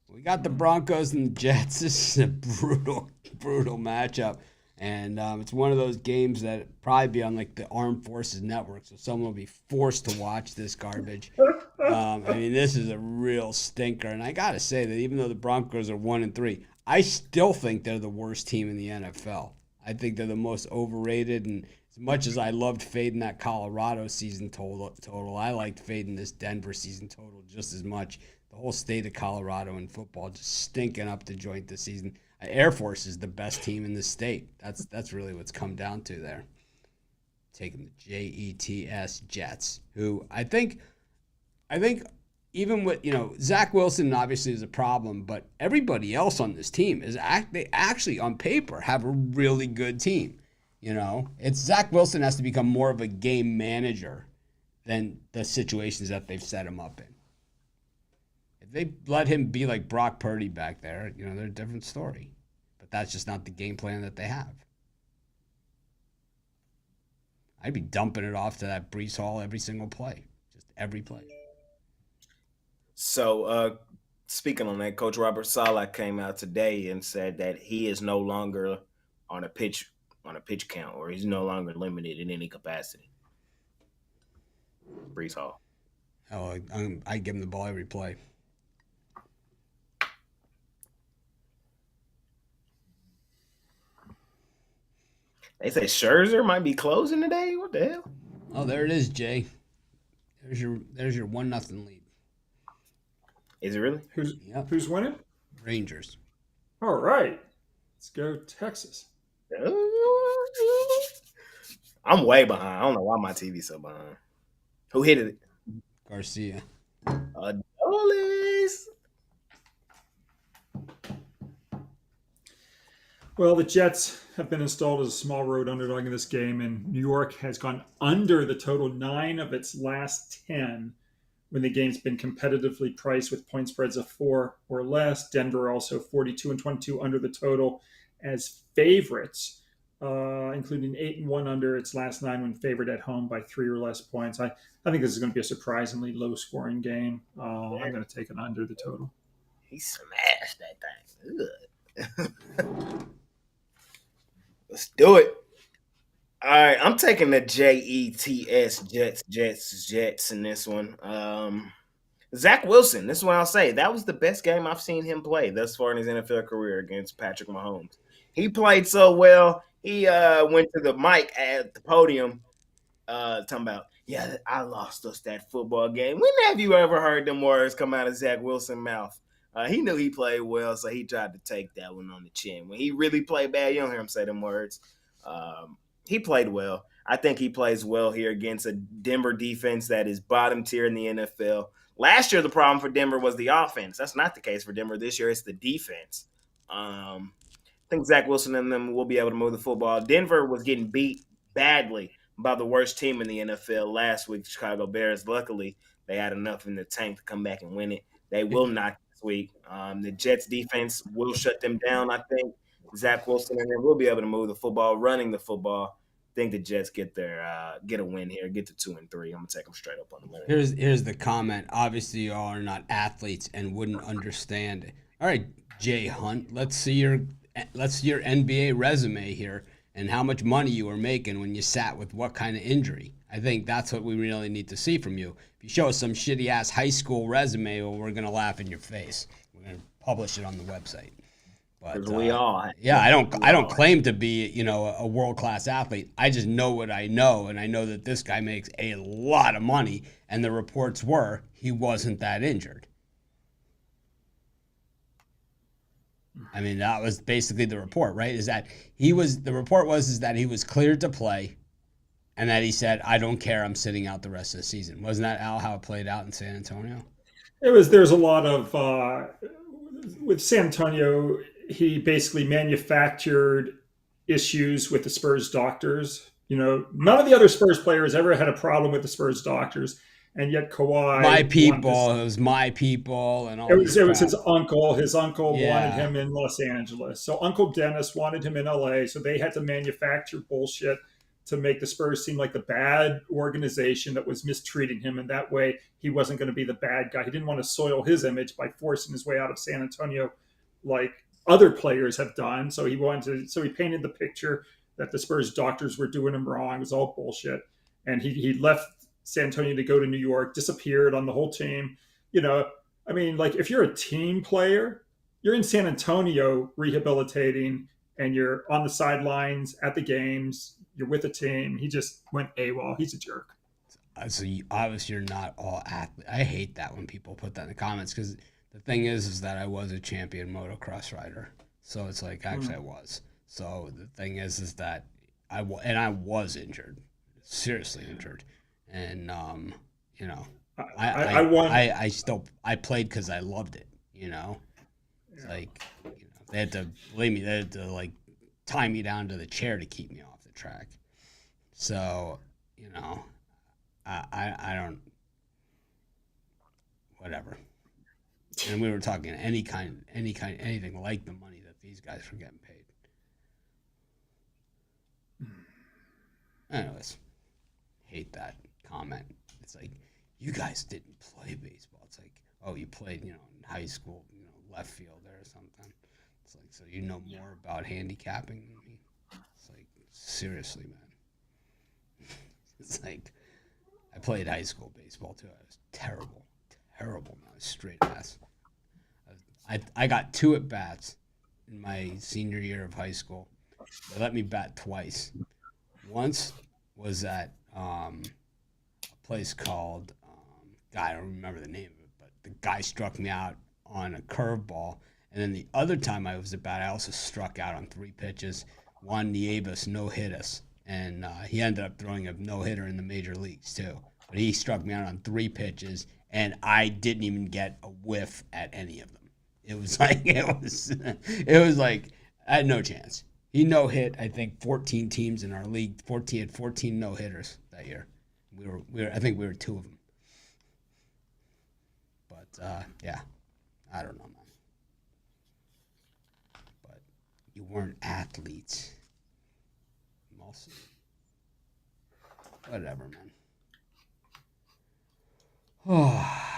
We got the Broncos and the Jets. This is a brutal, brutal matchup. And it's one of those games that probably be on like the Armed Forces Network, so someone will be forced to watch this garbage. This is a real stinker. And I got to say that even though the Broncos are 1-3, I still think they're the worst team in the NFL. I think they're the most overrated. And as much as I loved fading that Colorado season total, I liked fading this Denver season total just as much. The whole state of Colorado in football just stinking up the joint this season. Air Force is the best team in the state. That's really what's come down to there. Taking the Jets, who I think even with Zach Wilson obviously is a problem, but everybody else on this team they actually on paper have a really good team. It's Zach Wilson has to become more of a game manager than the situations that they've set him up in. If they let him be like Brock Purdy back there, they're a different story. But that's just not the game plan that they have. I'd be dumping it off to that Brees Hall every single play. Just every play. So, speaking on that, Coach Robert Saleh came out today and said that he is no longer on a pitch count, or he's no longer limited in any capacity. Brees Hall. Oh, I give him the ball every play. They say Scherzer might be closing today. What the hell? Oh, there it is, Jay. There's your 1-0 lead. Is it really? Who's winning? Rangers. All right. Let's go Texas. I'm way behind. I don't know why my TV's so behind. Who hit it? Garcia. Adolis. Well, the Jets have been installed as a small road underdog in this game, and New York has gone under the total 9 of its last 10 when the game's been competitively priced with point spreads of 4 or less. Denver also 42-22 under the total as favorites, including 8-1 under its last 9 when favored at home by 3 or less points. I think this is going to be a surprisingly low-scoring game. I'm going to take it under the total. He smashed that thing. Good. Let's do it. All right, I'm taking the Jets in this one. Zach Wilson, this is what I'll say. That was the best game I've seen him play thus far in his NFL career against Patrick Mahomes. He played so well. He went to the mic at the podium talking about, I lost us that football game. When have you ever heard them words come out of Zach Wilson's mouth? He knew he played well, so he tried to take that one on the chin. When he really played bad, you don't hear him say them words. He played well. I think he plays well here against a Denver defense that is bottom tier in the NFL. Last year, the problem for Denver was the offense. That's not the case for Denver. This year, it's the defense. I think Zach Wilson and them will be able to move the football. Denver was getting beat badly by the worst team in the NFL last week, Chicago Bears. Luckily, they had enough in the tank to come back and win it. They will not this week. The Jets defense will shut them down, I think. Zach Wilson and them will be able to move the football, running the football. I think the Jets get a win here, get to 2-3. I'm gonna take them straight up on the win. Here's the comment. Obviously, you all are not athletes and wouldn't understand. All right, Jay Hunt, let's see your NBA resume here and how much money you were making when you sat with what kind of injury. I think that's what we really need to see from you. If you show us some shitty ass high school resume, well, we're gonna laugh in your face. We're gonna publish it on the website. But we all. Yeah, I don't claim to be, a world-class athlete. I just know what I know, and I know that this guy makes a lot of money, and the reports were he wasn't that injured. I mean, that was basically the report, right? The report was that he was cleared to play, and that he said, I don't care, I'm sitting out the rest of the season. Wasn't that, Al, how it played out in San Antonio? There's a lot of, with San Antonio, he basically manufactured issues with the Spurs doctors. None of the other Spurs players ever had a problem with the Spurs doctors. and yet Kawhi My wanted people, this. it was my people, and all It these was crap. his uncle. His uncle wanted Yeah. him in Los Angeles. So Uncle Dennis wanted him in LA. So they had to manufacture bullshit to make the Spurs seem like the bad organization that was mistreating him. And that way he wasn't going to be the bad guy. He didn't want to soil his image by forcing his way out of San Antonio like other players have done. So he painted the picture that the Spurs doctors were doing him wrong. It was all bullshit. And he left San Antonio to go to New York, disappeared on the whole team. You know, I mean, like if you're a team player, you're in San Antonio rehabilitating and you're on the sidelines at the games, you're with a team. He just went AWOL. He's a jerk. So obviously you're not all athlete. I hate that when people put that in the comments because the thing is that I was a champion motocross rider. So it's like actually I was. So the thing is that I was injured, seriously injured, and you know, I won. I played because I loved it. You know, it's like they had to believe me. They had to like tie me down to the chair to keep me off the track. So I don't whatever. And we were talking anything like the money that these guys were getting paid. Anyways, hate that comment. It's like you guys didn't play baseball. It's like, oh, you played, in high school, left fielder or something. It's like, so you know more about handicapping than me. It's like, seriously, man. It's like, I played high school baseball too. I was terrible, man. I was straight ass. I got 2 at bats in my senior year of high school. They let me bat twice. Once was at a place called I don't remember the name of it, but the guy struck me out on a curveball. And then the other time I was at bat, I also struck out on 3 pitches. Juan Nieves no-hit us, and he ended up throwing a no-hitter in the major leagues too. But he struck me out on 3 pitches, and I didn't even get a whiff at any of them. It was like it was like I had no chance. He no hit, I think 14 teams in our league. 14 no hitters that year. We were I think we were 2 of them. But yeah, I don't know, man. But you weren't athletes. Mostly. Whatever, man. Oh.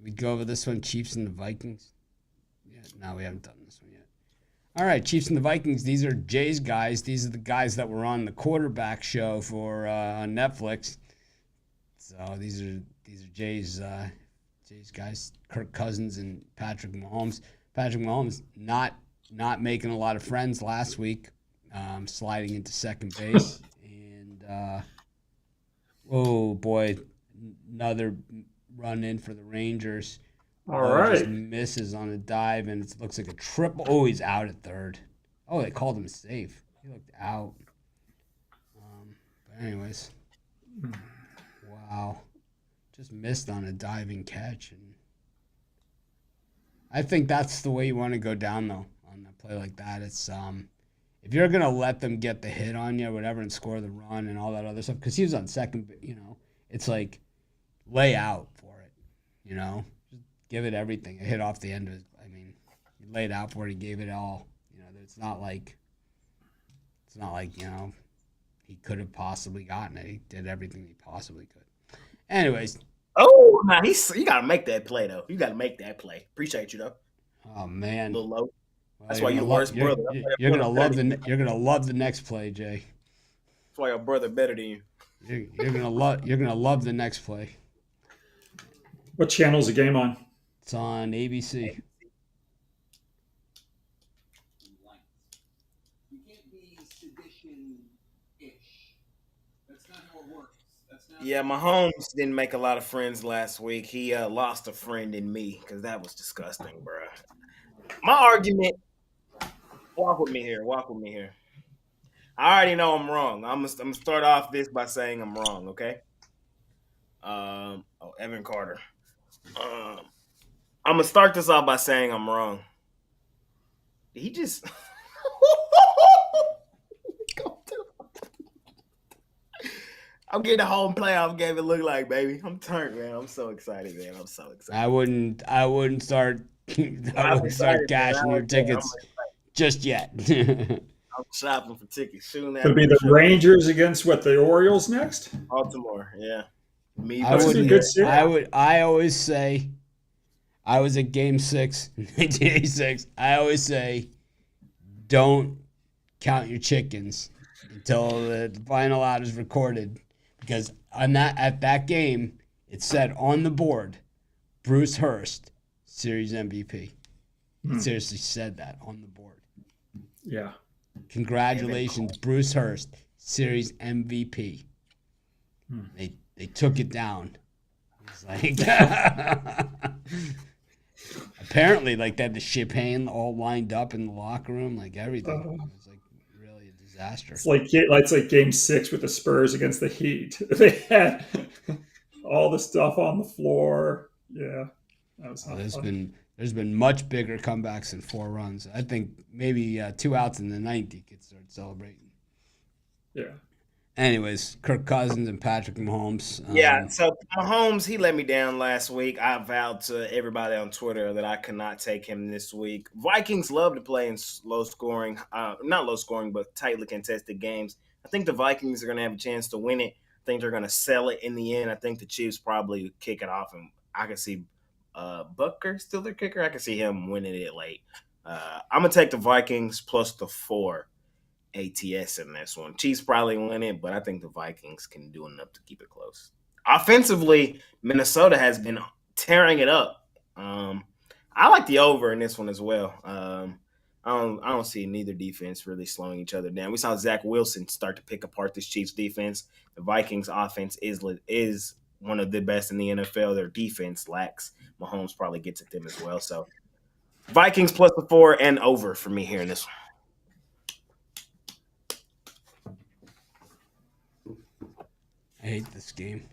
We go over this one, Chiefs and the Vikings. Yeah, no, we haven't done this one yet. All right, Chiefs and the Vikings. These are Jay's guys. These are the guys that were on the quarterback show for on Netflix. So these are Jay's guys, Kirk Cousins and Patrick Mahomes. Patrick Mahomes not making a lot of friends last week, sliding into second base, and oh boy, another run in for the Rangers. All right. Just misses on a dive, and it looks like a triple. Oh, he's out at third. Oh, they called him safe. He looked out. But anyways, wow, just missed on a diving catch, and I think that's the way you want to go down though on a play like that. It's if you're gonna let them get the hit on you or whatever and score the run and all that other stuff, because he was on second, it's like lay out for it, just give it everything. It hit off the end of it. I mean, he laid out for it. He gave it all. It's not like he could have possibly gotten it. He did everything he possibly could. Anyways. Oh, nah, you gotta make that play though. You gotta make that play. Appreciate you though. Oh man. A little low. Well, that's why you're the worst brother. You're gonna love the next play, Jay. That's why your brother better than you. You're gonna love the next play. What channel is the game on? It's on ABC. You can't be sedition-ish. That's not how it works. Yeah, Mahomes didn't make a lot of friends last week. He lost a friend in me because that was disgusting, bro. My argument. Walk with me here. I already know I'm wrong. I'm gonna start off this by saying I'm wrong. Okay. Evan Carter. I'm gonna start this off by saying I'm wrong. He just. I'm getting a home playoff game. It look like, baby. I'm turned, man. I'm so excited, man. I'm so excited. I wouldn't start I'm excited, cashing man. your tickets just yet. I'm shopping for tickets soon. It'll be the Rangers against what, the Orioles next? Baltimore, yeah. Me, I That's would a good series. I always say, I was at Game 6 in 1986. I always say, don't count your chickens until the final out is recorded, because at that game it said on the board, Bruce Hurst, Series MVP. It seriously said that on the board. Yeah. Congratulations, Bruce Hurst, Series MVP. They took it down. It's like apparently, like they had the champagne all lined up in the locker room, like everything. It was like really a disaster. It's like Game 6 with the Spurs against the Heat. They had all the stuff on the floor. Yeah, that was not fun. There's been much bigger comebacks in 4 runs. I think maybe 2 outs in the 9th you could start celebrating. Yeah. Anyways, Kirk Cousins and Patrick Mahomes. Yeah, so Mahomes, he let me down last week. I vowed to everybody on Twitter that I could not take him this week. Vikings love to play in low scoring, not low scoring, but tightly contested games. I think the Vikings are going to have a chance to win it. I think they're going to sell it in the end. I think the Chiefs probably kick it off, and I can see Butker still their kicker. I can see him winning it late. I'm going to take the Vikings plus the 4 ATS in this one. Chiefs probably win it, but I think the Vikings can do enough to keep it close. Offensively, Minnesota has been tearing it up. I like the over in this one as well. I don't see neither defense really slowing each other down. We saw Zach Wilson start to pick apart this Chiefs defense. The Vikings offense is one of the best in the NFL. Their defense lacks. Mahomes probably gets at them as well. So Vikings plus the 4 and over for me here in this one. I hate this game.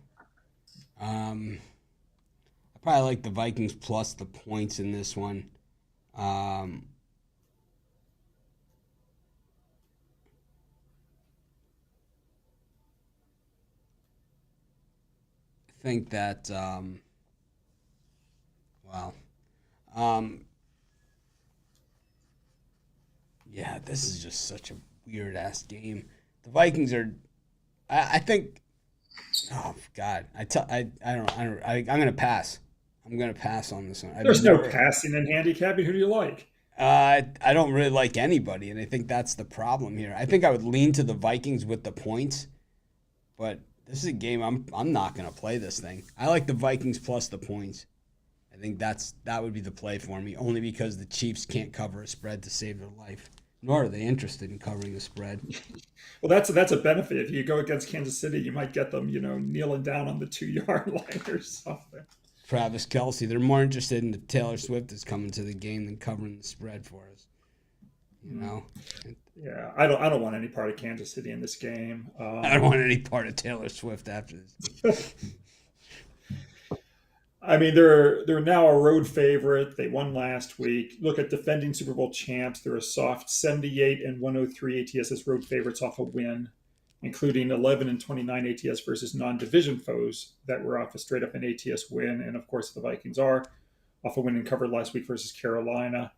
I probably like the Vikings plus the points in this one. I think that, yeah, this is just such a weird ass game. The Vikings are, I think. Oh God! I'm gonna pass. I'm gonna pass on this one. There's no passing in handicapping. Who do you like? I don't really like anybody, and I think that's the problem here. I think I would lean to the Vikings with the points, but this is a game I'm not gonna play this thing. I like the Vikings plus the points. I think that would be the play for me, only because the Chiefs can't cover a spread to save their life, nor are they interested in covering the spread. Well, that's a benefit. If you go against Kansas City, you might get them, kneeling down on the 2-yard line or something. Travis Kelce, they're more interested in the Taylor Swift is coming to the game than covering the spread for us. Yeah, I don't want any part of Kansas City in this game. I don't want any part of Taylor Swift after this. I mean, they're now a road favorite. They won last week. Look at defending Super Bowl champs. They're a soft 78 and 103 ATS as road favorites off a win, including 11 and 29 ATS versus non-division foes that were off a straight-up an ATS win. And, of course, the Vikings are off a win and covered last week versus Carolina.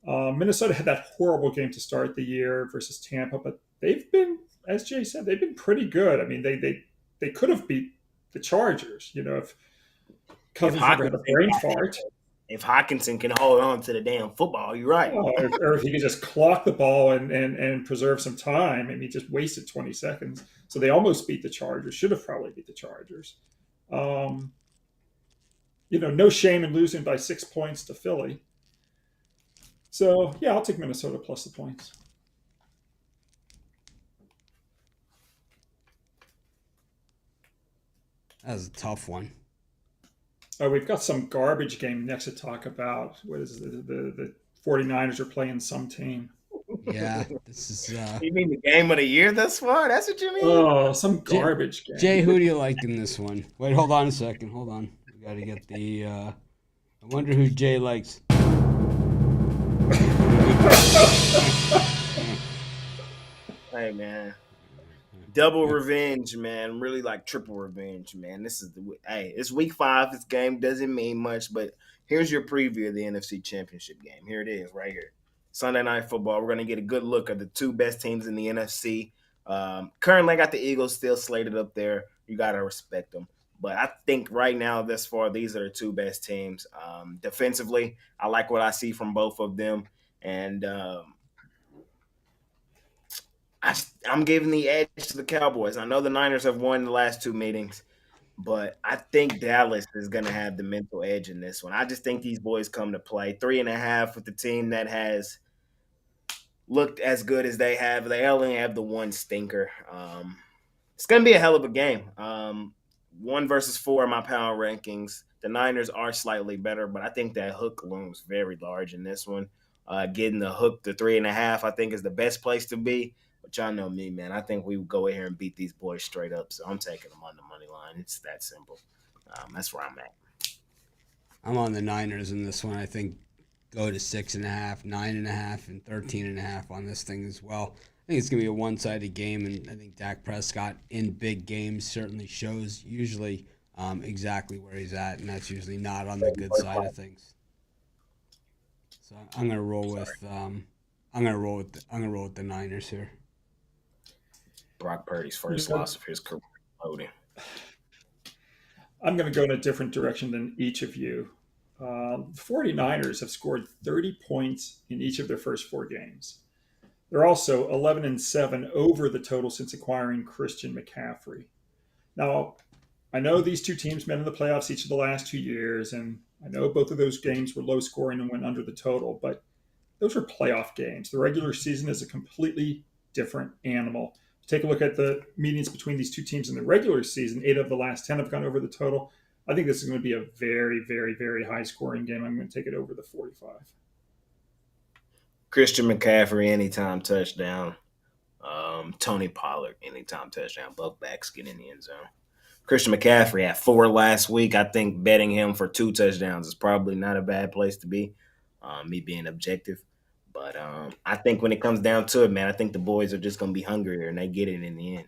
Minnesota had that horrible game to start the year versus Tampa, but they've been, as Jay said, they've been pretty good. I mean, they could have beat the Chargers, if Cousins never had a brain fart. If Hawkinson can hold on to the damn football, you're right. Or if he could just clock the ball and preserve some time, and he just wasted 20 seconds. So they almost beat the Chargers. Should have probably beat the Chargers. No shame in losing by 6 points to Philly. So, yeah, I'll take Minnesota plus the points. That was a tough one. Oh, we've got some garbage game next to talk about. What is the 49ers are playing some team. Yeah, this is. You mean the game of the year thus far? That's what you mean? Oh, some garbage game. Jay, who do you like in this one? Wait, hold on a second. Hold on. We got to get the. I wonder who Jay likes. Hey, man. Double revenge, man. Really like triple revenge, man. It's week 5. This game doesn't mean much, but here's your preview of the NFC Championship game. Here it is, right here. Sunday Night Football. We're gonna get a good look at the 2 best teams in the NFC. Currently, I got the Eagles still slated up there. You gotta respect them, but I think right now, this far, these are the 2 best teams. Defensively, I like what I see from both of them, and I'm giving the edge to the Cowboys. I know the Niners have won the last 2 meetings, but I think Dallas is going to have the mental edge in this one. I just think these boys come to play. 3.5 with the team that has looked as good as they have. They only have the 1 stinker. It's going to be a hell of a game. 1 versus 4 in my power rankings. The Niners are slightly better, but I think that hook looms very large in this one. Getting the hook to 3.5, I think, is the best place to be. But y'all know me, man. I think we would go in here and beat these boys straight up. So I'm taking them on the money line. It's that simple. That's where I'm at. I'm on the Niners in this one. I think go to 6.5, 9.5, and 13.5 on this thing as well. I think it's going to be a one-sided game, and I think Dak Prescott in big games certainly shows usually exactly where he's at, and that's usually not on the good side of things. So I'm going to roll with the Niners here. Brock Purdy's first loss of his career. Loading. I'm going to go in a different direction than each of you. 49ers have scored 30 points in each of their first 4 games. They're also 11-7 over the total since acquiring Christian McCaffrey. Now, I know these 2 teams met in the playoffs each of the last 2 years, and I know both of those games were low scoring and went under the total, but those were playoff games. The regular season is a completely different animal. Take a look at the meetings between these 2 teams in the regular season. 8 of the last 10 have gone over the total. I think this is going to be a very, very, very high-scoring game. I'm going to take it over the 45. Christian McCaffrey, anytime touchdown. Tony Pollard, anytime touchdown. Both backs get in the end zone. Christian McCaffrey had 4 last week. I think betting him for 2 touchdowns is probably not a bad place to be, me being objective. But I think when it comes down to it, man, I think the boys are just going to be hungrier, and they get it in the end.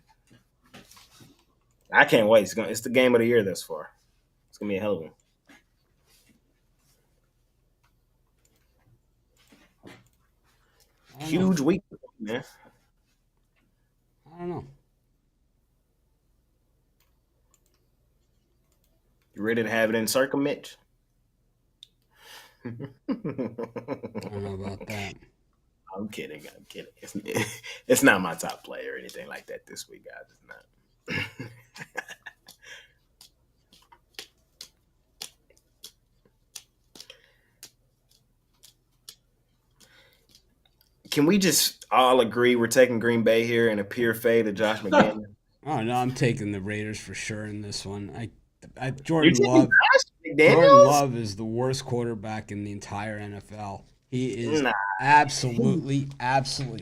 I can't wait. It's the game of the year thus far. It's going to be a hell of one. Huge week, man. I don't know. You ready to have it in circle, Mitch? I don't know about that. I'm kidding. It's not my top play or anything like that this week, guys. It's not. Can we just all agree we're taking Green Bay here in a pure fade of Josh McDaniels? Oh no, I'm taking the Raiders for sure in this one. You're taking Josh McDaniels? Jordan Love is the worst quarterback in the entire NFL. He is absolutely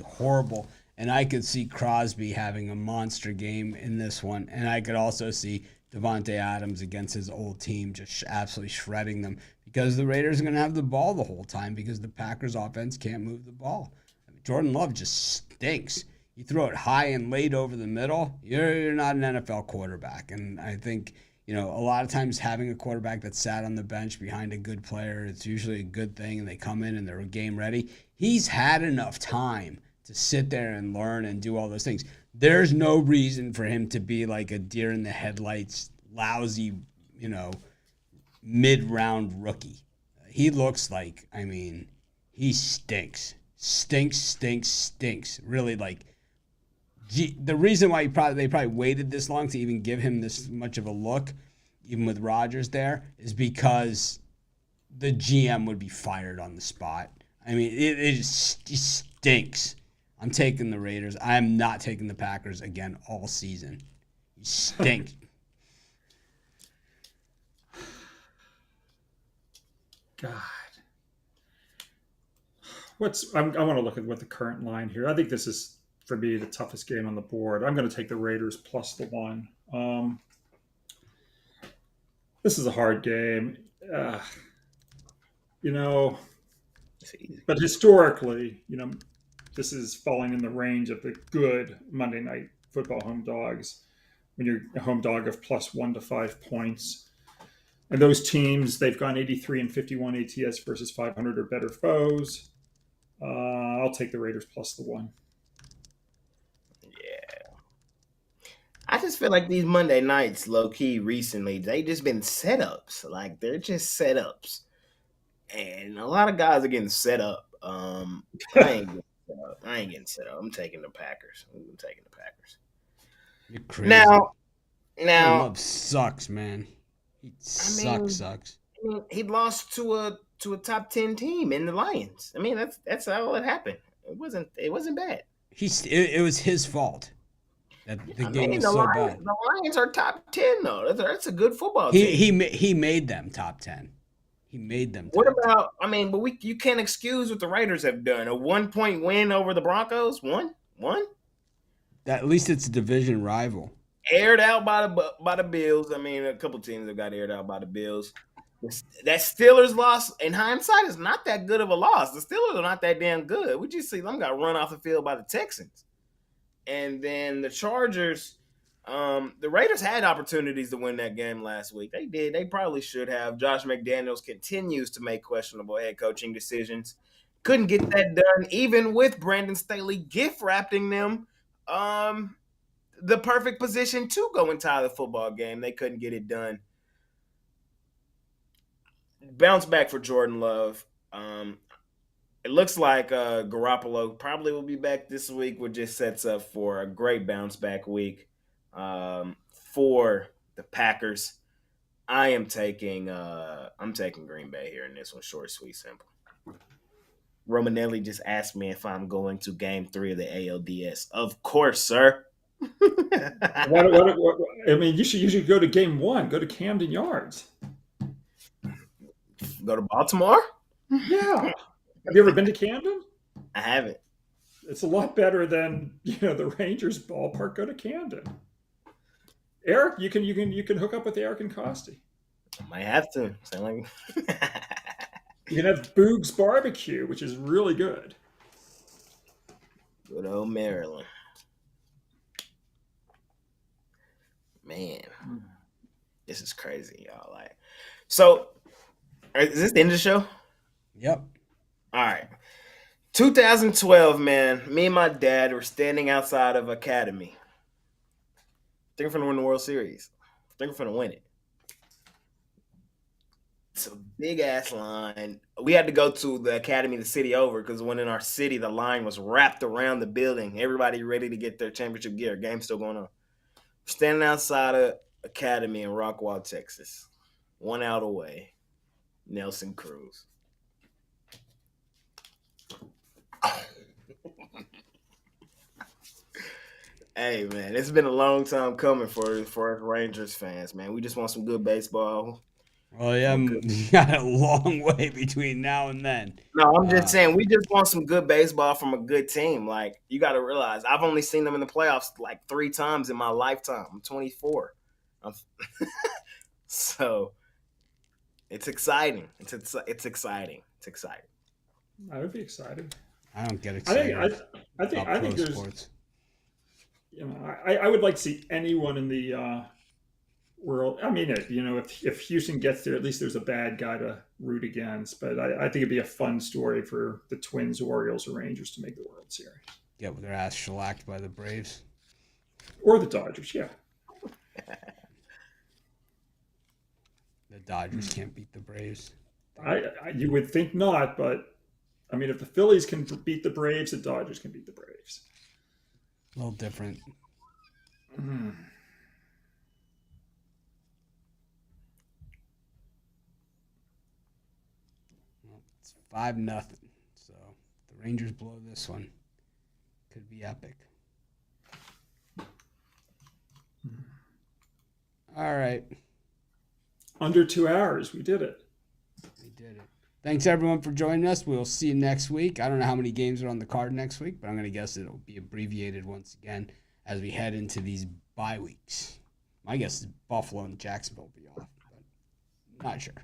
horrible. And I could see Crosby having a monster game in this one. And I could also see Devontae Adams against his old team just absolutely shredding them because the Raiders are going to have the ball the whole time because the Packers offense can't move the ball. I mean, Jordan Love just stinks. You throw it high and late over the middle, you're not an NFL quarterback. And I think, a lot of times having a quarterback that's sat on the bench behind a good player, it's usually a good thing, and they come in and they're game ready. He's had enough time to sit there and learn and do all those things. There's no reason for him to be like a deer in the headlights, lousy, mid-round rookie. He looks like, he stinks. Stinks. Really, the reason why they probably waited this long to even give him this much of a look, even with Rodgers there, is because the GM would be fired on the spot. It stinks. I'm taking the Raiders. I am not taking the Packers again all season. You stink. God. I want to look at what the current line here. I think this is, for me, the toughest game on the board. I'm going to take the Raiders plus the 1. This is a hard game. But historically, this is falling in the range of the good Monday night football home dogs when you're a home dog of plus 1 to 5 points. And those teams, they've gone 83 and 51 ATS versus 500 or better foes. I'll take the Raiders plus the 1. Yeah. I just feel like these Monday nights, low key, recently, they just been setups. Like, they're just setups. And a lot of guys are getting set up. I ain't getting set up. I'm taking the Packers. You're crazy. Now, Love sucks, man. He sucks. I mean, he lost to a top 10 team in the Lions. I mean, that's how it happened. It wasn't bad. It was his fault that the game was so bad. The Lions are top 10 though. That's a good football team. He made them top 10. He made them. What about? I mean, but you can't excuse what the Raiders have done. A 1-point win over the Broncos. One. At least it's a division rival. Aired out by the Bills. I mean, a couple teams have got aired out by the Bills. That Steelers loss, in hindsight, is not that good of a loss. The Steelers are not that damn good. We just see them got run off the field by the Texans. And then the Chargers, the Raiders had opportunities to win that game last week. They did. They probably should have. Josh McDaniels continues to make questionable head coaching decisions. Couldn't get that done, even with Brandon Staley gift-wrapping them the perfect position to go and tie the football game. They couldn't get it done. Bounce back for Jordan Love. It looks like Garoppolo probably will be back this week, which just sets up for a great bounce back week for the Packers. I'm taking Green Bay here in this one. Short, sweet, simple. Romanelli just asked me if I'm going to Game 3 of the ALDS. Of course, sir. I mean, you should go to Game 1. Go to Camden Yards. Go to Baltimore? Yeah. Have you ever been to Camden? I haven't. It's a lot better than the Rangers ballpark. Go to Camden. Eric, you can hook up with Eric and Costi. I might have to. You can have Boog's Barbecue, which is really good. Good old Maryland. Man, this is crazy, y'all. Like, so is this the end of the show? Yep. All right. 2012, man. Me and my dad were standing outside of Academy. I think we're gonna win the World Series. I think we're gonna win it. It's a big ass line. We had to go to the Academy the city over because when in our city the line was wrapped around the building. Everybody ready to get their championship gear. Game's still going on. Standing outside of Academy in Rockwall, Texas. 1 out away. Nelson Cruz. Hey, man, it's been a long time coming for us Rangers fans, man. We just want some good baseball. Well, yeah, you got a long way between now and then. No, I'm just saying we just want some good baseball from a good team. Like, you got to realize, I've only seen them in the playoffs like 3 times in my lifetime. I'm 24. So it's exciting. It's exciting. It's exciting. I would be excited. I don't get excited. I think there's sports. I would like to see anyone in the world. I mean, if Houston gets there, at least there's a bad guy to root against. But I think it'd be a fun story for the Twins, Orioles, or Rangers to make the World Series. Get with their ass shellacked by the Braves. Or the Dodgers, yeah. The Dodgers can't beat the Braves. You would think not, but I mean, if the Phillies can beat the Braves, the Dodgers can beat the Braves. A little different. Well, it's 5-0. So the Rangers blow this one. Could be epic. All right. Under 2 hours. We did it. We did it. Thanks, everyone, for joining us. We'll see you next week. I don't know how many games are on the card next week, but I'm going to guess it'll be abbreviated once again as we head into these bye weeks. My guess is Buffalo and Jacksonville will be off, but not sure.